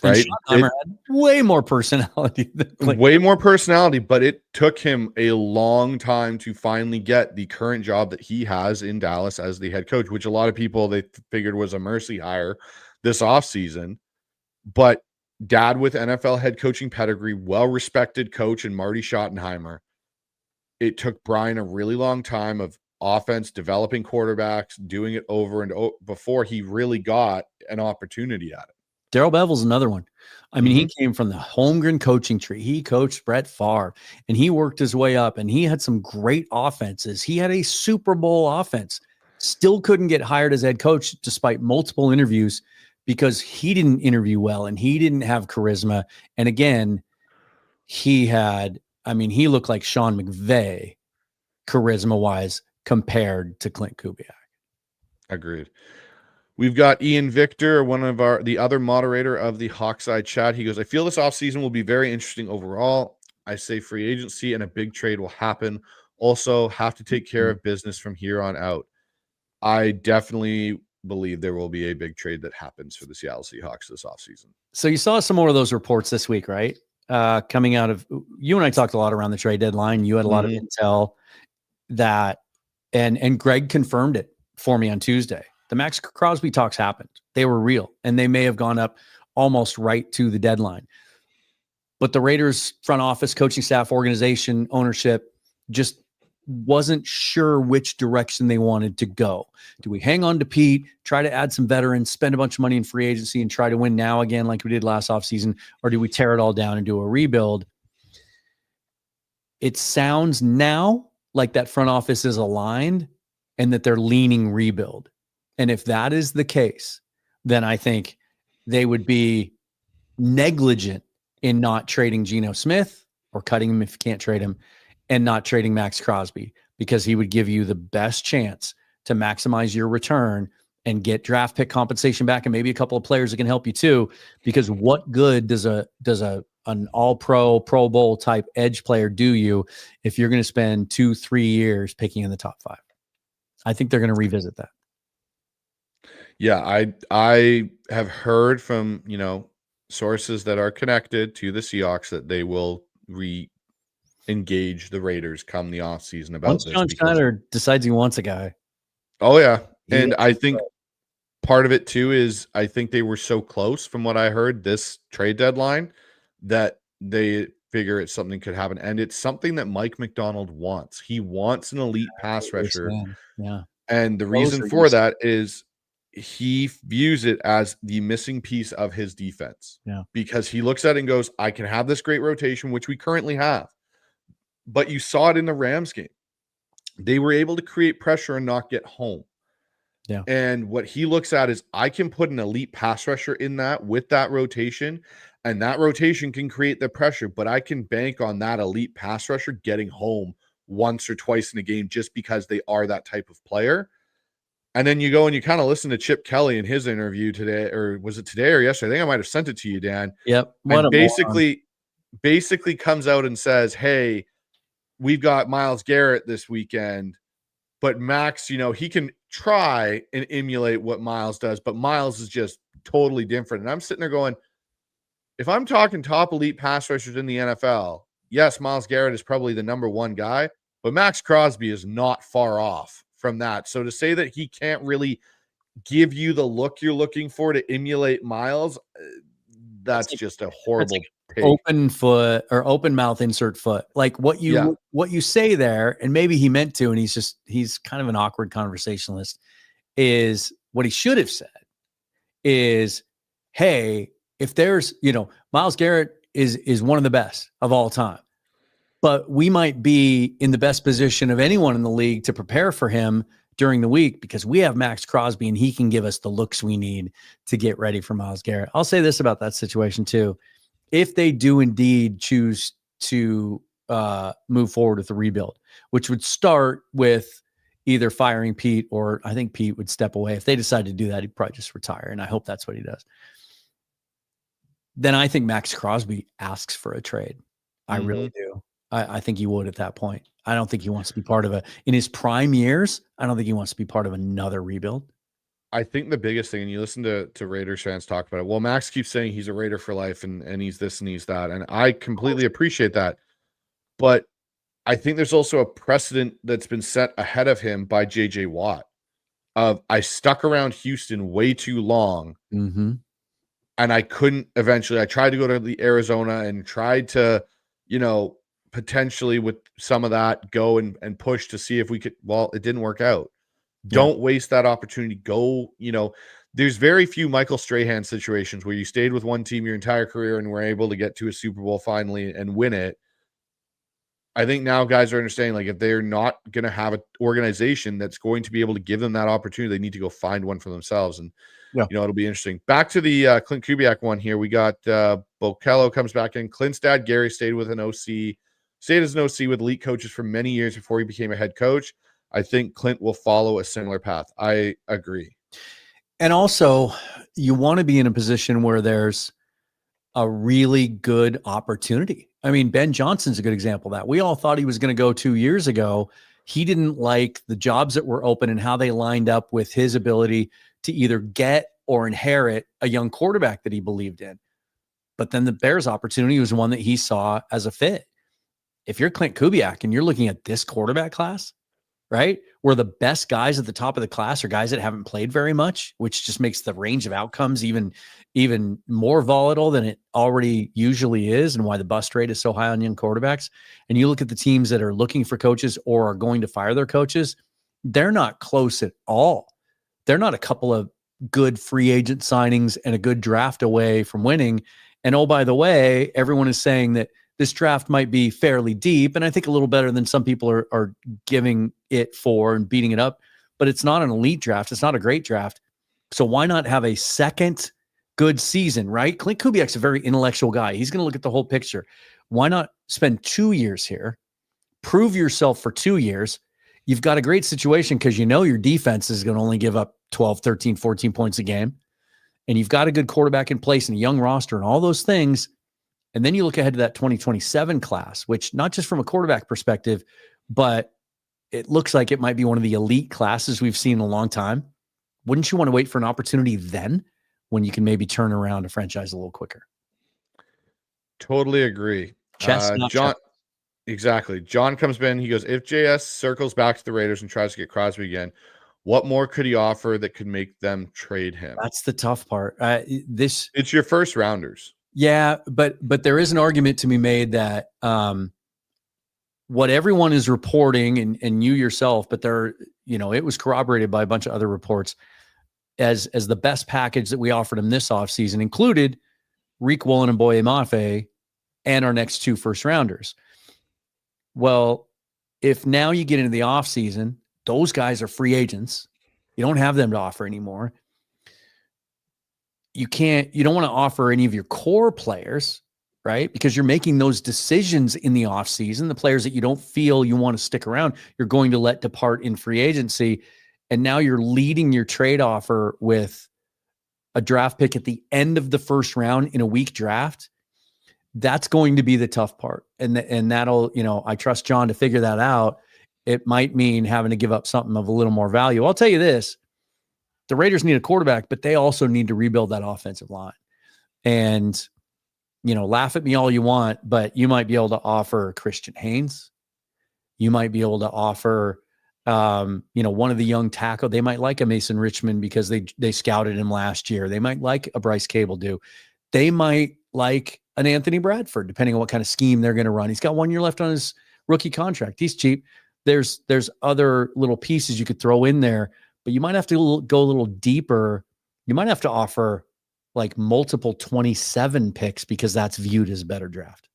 Schottenheimer had way more personality than Clint. Way more personality, but it took him a long time to finally get the current job that he has in Dallas as the head coach, which a lot of people they figured was a mercy hire this offseason. But dad with NFL head coaching pedigree, well-respected coach in Marty Schottenheimer. It took Brian a really long time of offense, developing quarterbacks, doing it over and over before he really got an opportunity at it. Darrell Bevell's another one. I mean, he came from the Holmgren coaching tree. He coached Brett Favre, and he worked his way up, and he had some great offenses. He had a Super Bowl offense. Still couldn't get hired as head coach despite multiple interviews because he didn't interview well, and he didn't have charisma. And again, he looked like Sean McVay charisma-wise compared to Clint Kubiak. Agreed. We've got Ian Victor, the other moderator of the Hawkseye chat. He goes, I feel this offseason will be very interesting overall. I say free agency and a big trade will happen. Also, have to take care of business from here on out. I definitely believe there will be a big trade that happens for the Seattle Seahawks this offseason. So you saw some more of those reports this week, right? Coming out of, you and I talked a lot around the trade deadline. You had a lot of intel that, and Greg confirmed it for me on Tuesday. The Max Crosby talks happened. They were real, and they may have gone up almost right to the deadline. But the Raiders front office, coaching staff, organization, ownership just wasn't sure which direction they wanted to go. Do we hang on to Pete, try to add some veterans, spend a bunch of money in free agency and try to win now again like we did last offseason, or do we tear it all down and do a rebuild? It sounds now like that front office is aligned and that they're leaning rebuild. And if that is the case, then I think they would be negligent in not trading Geno Smith or cutting him if you can't trade him and not trading Max Crosby because he would give you the best chance to maximize your return and get draft pick compensation back and maybe a couple of players that can help you too. Because what good does an all-pro, Pro Bowl type edge player do you if you're going to spend 2-3 years picking in the top 5? I think they're going to revisit that. Yeah, I have heard from, sources that are connected to the Seahawks that they will re-engage the Raiders come the offseason about Once this. John Schneider decides he wants a guy. Oh, yeah. And I think part of it, too, is I think they were so close from what I heard this trade deadline that they figure it's something could happen. And it's something that Mike Macdonald wants. He wants an elite pass rusher. Yeah. And the reason for that is he views it as the missing piece of his defense. Yeah. Because he looks at it and goes, I can have this great rotation, which we currently have. But you saw it in the Rams game. They were able to create pressure and not get home. Yeah. And what he looks at is I can put an elite pass rusher in that with that rotation, and that rotation can create the pressure, but I can bank on that elite pass rusher getting home once or twice in a game just because they are that type of player. And then you go and you kind of listen to Chip Kelly in his interview today, or was it today or yesterday? I think I might have sent it to you, Dan. Yep. And basically comes out and says, hey, we've got Myles Garrett this weekend, but Max, he can try and emulate what Myles does, but Myles is just totally different. And I'm sitting there going, if I'm talking top elite pass rushers in the NFL, yes, Myles Garrett is probably the number one guy, but Max Crosby is not far off from that. So to say that he can't really give you the look you're looking for to emulate Miles, that's just a horrible take. Open foot or open mouth insert foot. Like what you say there, and maybe he meant to, and he's kind of an awkward conversationalist, is what he should have said is, hey, if there's, Myles Garrett is one of the best of all time, but we might be in the best position of anyone in the league to prepare for him during the week because we have Max Crosby and he can give us the looks we need to get ready for Myles Garrett. I'll say this about that situation too. If they do indeed choose to move forward with the rebuild, which would start with either firing Pete, or I think Pete would step away. If they decide to do that, he'd probably just retire. And I hope that's what he does. Then I think Max Crosby asks for a trade. I really do. I think he would at that point. I don't think he wants to be part of in his prime years, I don't think he wants to be part of another rebuild. I think the biggest thing, and you listen to Raiders fans talk about it, well, Max keeps saying he's a Raider for life and he's this and he's that. And I completely appreciate that. But I think there's also a precedent that's been set ahead of him by JJ Watt of I stuck around Houston way too long. And I couldn't eventually. I tried to go to the Arizona and tried to, potentially with some of that go and push to see if we could. Well, it didn't work out. Yeah. Don't waste that opportunity. Go, there's very few Michael Strahan situations where you stayed with one team your entire career and were able to get to a Super Bowl finally and win it. I think now guys are understanding, like, if they're not going to have an organization that's going to be able to give them that opportunity, they need to go find one for themselves. And, it'll be interesting. Back to the Clint Kubiak one here. We got Bokello comes back in. Clint's dad, Gary, stayed as an OC with elite coaches for many years before he became a head coach. I think Clint will follow a similar path. I agree. And also, you want to be in a position where there's a really good opportunity. I mean, Ben Johnson's a good example of that. We all thought he was going to go 2 years ago. He didn't like the jobs that were open and how they lined up with his ability to either get or inherit a young quarterback that he believed in. But then the Bears opportunity was one that he saw as a fit. If you're Clint Kubiak and you're looking at this quarterback class, right, where the best guys at the top of the class are guys that haven't played very much, which just makes the range of outcomes even more volatile than it already usually is, and why the bust rate is so high on young quarterbacks. And you look at the teams that are looking for coaches or are going to fire their coaches, they're not close at all. They're not a couple of good free agent signings and a good draft away from winning. And oh, by the way, everyone is saying that this draft might be fairly deep, and I think a little better than some people are giving it for and beating it up, but it's not an elite draft. It's not a great draft. So why not have a second good season, right? Clint Kubiak's a very intellectual guy. He's going to look at the whole picture. Why not spend 2 years here, prove yourself for 2 years? You've got a great situation because your defense is going to only give up 12, 13, 14 points a game, and you've got a good quarterback in place and a young roster and all those things. And then you look ahead to that 2027 class, which not just from a quarterback perspective, but it looks like it might be one of the elite classes we've seen in a long time. Wouldn't you want to wait for an opportunity then when you can maybe turn around a franchise a little quicker? Totally agree. John, exactly. John comes in. He goes, if JS circles back to the Raiders and tries to get Crosby again, what more could he offer that could make them trade him? That's the tough part. It's your first rounders. Yeah, but there is an argument to be made that what everyone is reporting, and you yourself, but it was corroborated by a bunch of other reports, as the best package that we offered him this offseason included Riq Woolen and Boye Mafe and our next 2 first rounders. Well, if now you get into the offseason, those guys are free agents. You don't have them to offer anymore. You don't want to offer any of your core players, right? Because you're making those decisions in the offseason. The players that you don't feel you want to stick around, you're going to let depart in free agency. And now you're leading your trade offer with a draft pick at the end of the first round in a weak draft. That's going to be the tough part. And that'll, I trust John to figure that out. It might mean having to give up something of a little more value. I'll tell you this. The Raiders need a quarterback, but they also need to rebuild that offensive line. And, laugh at me all you want, but you might be able to offer Christian Haynes. You might be able to offer One of the young tackle, they might like a Mason Richmond because they scouted him last year. They might like a Bryce Cable do. They might like an Anthony Bradford, depending on what kind of scheme they're going to run. He's got 1 year left on his rookie contract. He's cheap. There's other little pieces you could throw in there, but you might have to go a little deeper. You might have to offer like multiple 27 picks because that's viewed as a better draft.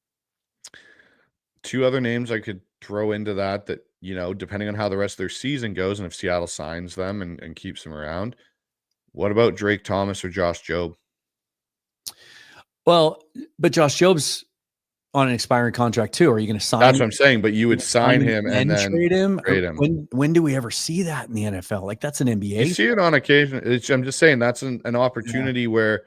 Two other names I could throw into that, depending on how the rest of their season goes and if Seattle signs them and keeps them around. What about Drake Thomas or Josh Jobe? Well, but Josh Jobe's on an expiring contract too. Are you going to sign That's him? what I'm saying, but you would sign him and then trade him? Trade him. When do we ever see that in the NFL? Like, that's an NBA. You see it on occasion. I'm just saying that's an opportunity where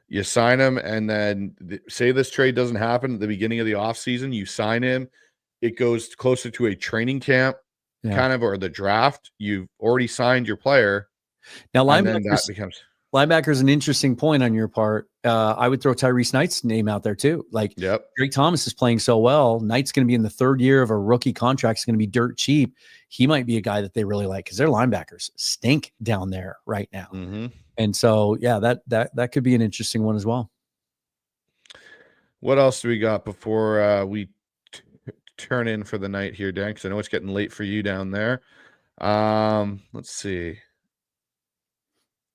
you sign him and then say this trade doesn't happen at the beginning of the offseason. You sign him. It goes closer to a training camp kind of, or the draft. You've already signed your player. Now, linebacker is an interesting point on your part. I would throw Tyrese Knight's name out there too. Like, Drake Thomas is playing so well. Knight's going to be in the third year of a rookie contract. It's going to be dirt cheap. He might be a guy that they really like because their linebackers stink down there right now. Mm-hmm. And so, that could be an interesting one as well. What else do we got before we turn in for the night here, Dan? Because I know it's getting late for you down there. Let's see.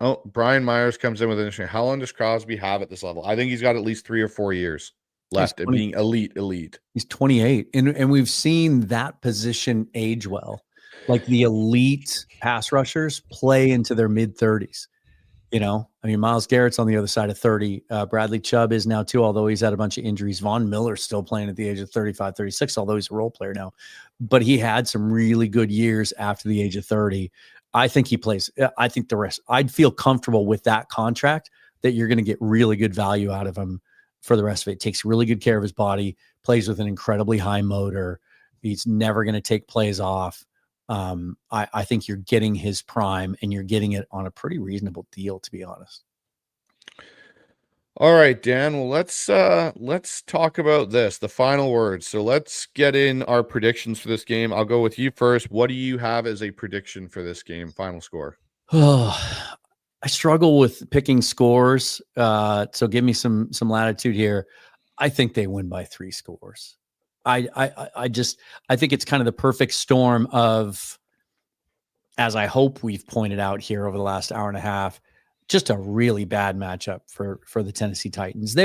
Oh, Brian Myers comes in with an interesting. How long does Crosby have at this level? I think he's got at least 3 or 4 years left at being elite. He's 28. And we've seen that position age well. Like the elite pass rushers play into their mid-30s. Myles Garrett's on the other side of 30. Bradley Chubb is now too, although he's had a bunch of injuries. Von Miller's still playing at the age of 35, 36, although he's a role player now. But he had some really good years after the age of 30. I think he plays. I think the rest, I'd feel comfortable with that contract that you're going to get really good value out of him for the rest of it. Takes really good care of his body, plays with an incredibly high motor. He's never going to take plays off. I think you're getting his prime and you're getting it on a pretty reasonable deal, to be honest. All right, Dan. Well, let's talk about this, the final word. So let's get in our predictions for this game. I'll go with you first. What do you have as a prediction for this game? Final score. Oh, I struggle with picking scores. So give me some latitude here. I think they win by 3 scores. I think it's kind of the perfect storm of, as I hope we've pointed out here over the last hour and a half, just a really bad matchup for the Tennessee Titans.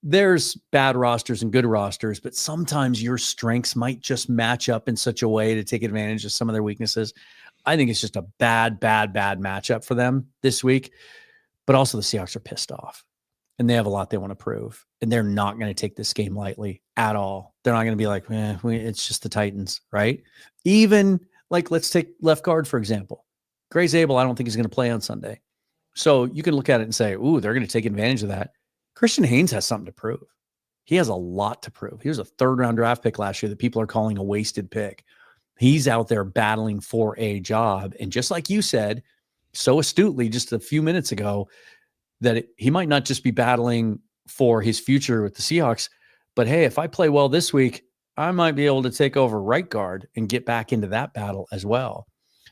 There's bad rosters and good rosters, but sometimes your strengths might just match up in such a way to take advantage of some of their weaknesses. I think it's just a bad matchup for them this week. But also the Seahawks are pissed off and they have a lot they want to prove. And they're not going to take this game lightly at all. They're not going to be like, it's just the Titans, right? Even like, let's take left guard, for example. Gray Zabel, I don't think he's going to play on Sunday. So you can look at it and say, ooh, they're going to take advantage of that. Christian Haynes has something to prove. He has a lot to prove. He was a 3rd-round draft pick last year that people are calling a wasted pick. He's out there battling for a job. And just like you said so astutely just a few minutes ago, that he might not just be battling for his future with the Seahawks, but hey, if I play well this week, I might be able to take over right guard and get back into that battle as well.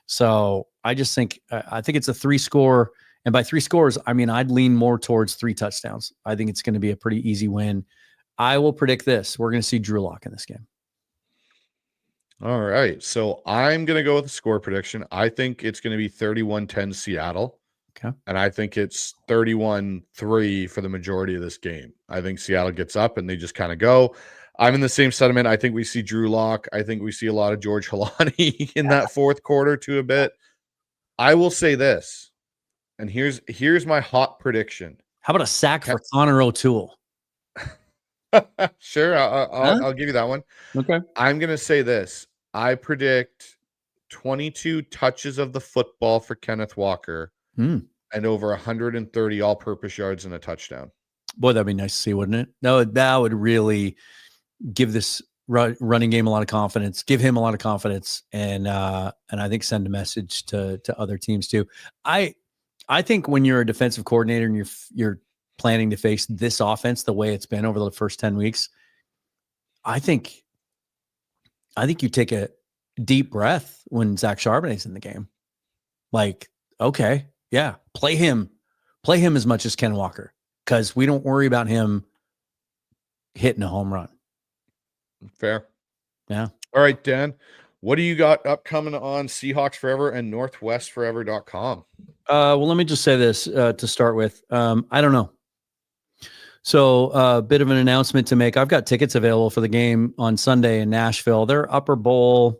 So I just think, I think it's a 3-score. And by 3 scores, I mean, I'd lean more towards 3 touchdowns. I think it's going to be a pretty easy win. I will predict this. We're going to see Drew Lock in this game. All right. So I'm going to go with a score prediction. I think it's going to be 31-10 Seattle. Okay. And I think it's 31-3 for the majority of this game. I think Seattle gets up and they just kind of go. I'm in the same sentiment. I think we see Drew Lock. I think we see a lot of George Halani in that 4th quarter to a bit. I will say this. And here's my hot prediction. How about a sack for Connor O'Toole? Sure, I'll give you that one. Okay. I'm going to say this. I predict 22 touches of the football for Kenneth Walker and over 130 all-purpose yards and a touchdown. Boy, that'd be nice to see, wouldn't it? That would really give this running game a lot of confidence, give him a lot of confidence, and I think send a message to other teams too. I think when you're a defensive coordinator and you're planning to face this offense the way it's been over the first 10 weeks, I think you take deep breath when Zach Charbonnet's in the game. Like, okay, yeah, play him as much as Ken Walker, because we don't worry about him hitting a home run. Fair. Yeah. All right, Dan, what do you got upcoming on Seahawks Forever and NorthwestForever.com? Well, let me just say this to start with. I don't know. So a bit of an announcement to make. I've got tickets available for the game on Sunday in Nashville. They're Upper Bowl.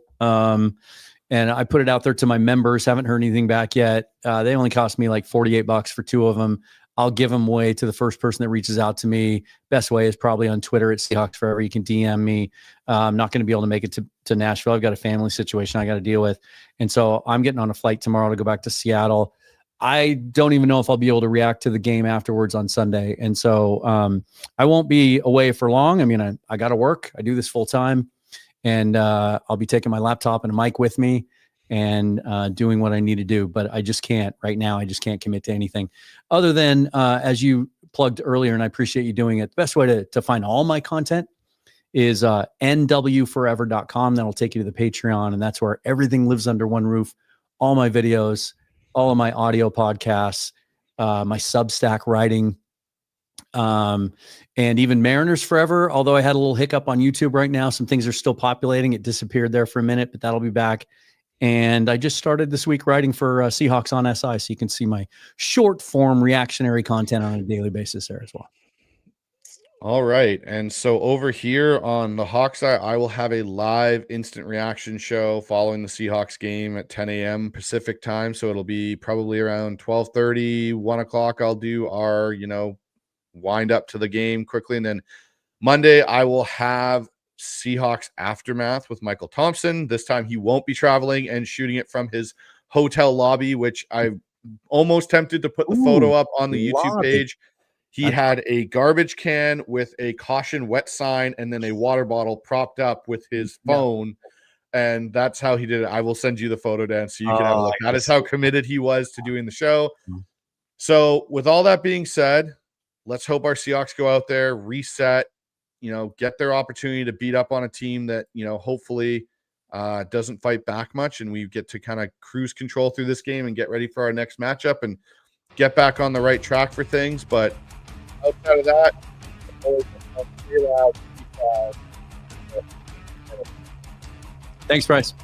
And I put it out there to my members. Haven't heard anything back yet. They only cost me like $48 for 2 of them. I'll give them away to the first person that reaches out to me. Best way is probably on Twitter at Seahawks Forever. You can DM me. I'm not going to be able to make it to Nashville. I've got a family situation I got to deal with. And so I'm getting on a flight tomorrow to go back to Seattle. I don't even know if I'll be able to react to the game afterwards on Sunday. And so I won't be away for long. I mean, I got to work. I do this full time. And I'll be taking my laptop and a mic with me and doing what I need to do. But I just can't right now. I just can't commit to anything other than, as you plugged earlier, and I appreciate you doing it. The best way to find all my content is nwforever.com. That'll take you to the Patreon. And that's where everything lives under one roof. All my videos, all of my audio podcasts, my Substack writing, and even Mariners Forever. Although I had a little hiccup on YouTube right now, some things are still populating. It disappeared there for a minute, but that'll be back. And I just started this week writing for Seahawks on SI, so you can see my short form reactionary content on a daily basis there as well. All right. And so over here on the Hawks side, I will have a live instant reaction show following the Seahawks game at 10 a.m. Pacific time. So it'll be probably around 12:30, 1 o'clock. I'll do our, wind up to the game quickly. And then Monday, I will have Seahawks Aftermath with Michael Thompson. This time he won't be traveling and shooting it from his hotel lobby, which I'm almost tempted to put the photo up on the YouTube page. He had a garbage can with a caution wet sign and then a water bottle propped up with his phone. Yeah. And that's how he did it. I will send you the photo, Dan, so you can have a look. That is how committed he was to doing the show. So with all that being said, let's hope our Seahawks go out there, reset, get their opportunity to beat up on a team that, hopefully doesn't fight back much. And we get to kind of cruise control through this game and get ready for our next matchup and get back on the right track for things. But outside of that, thanks, Bryce.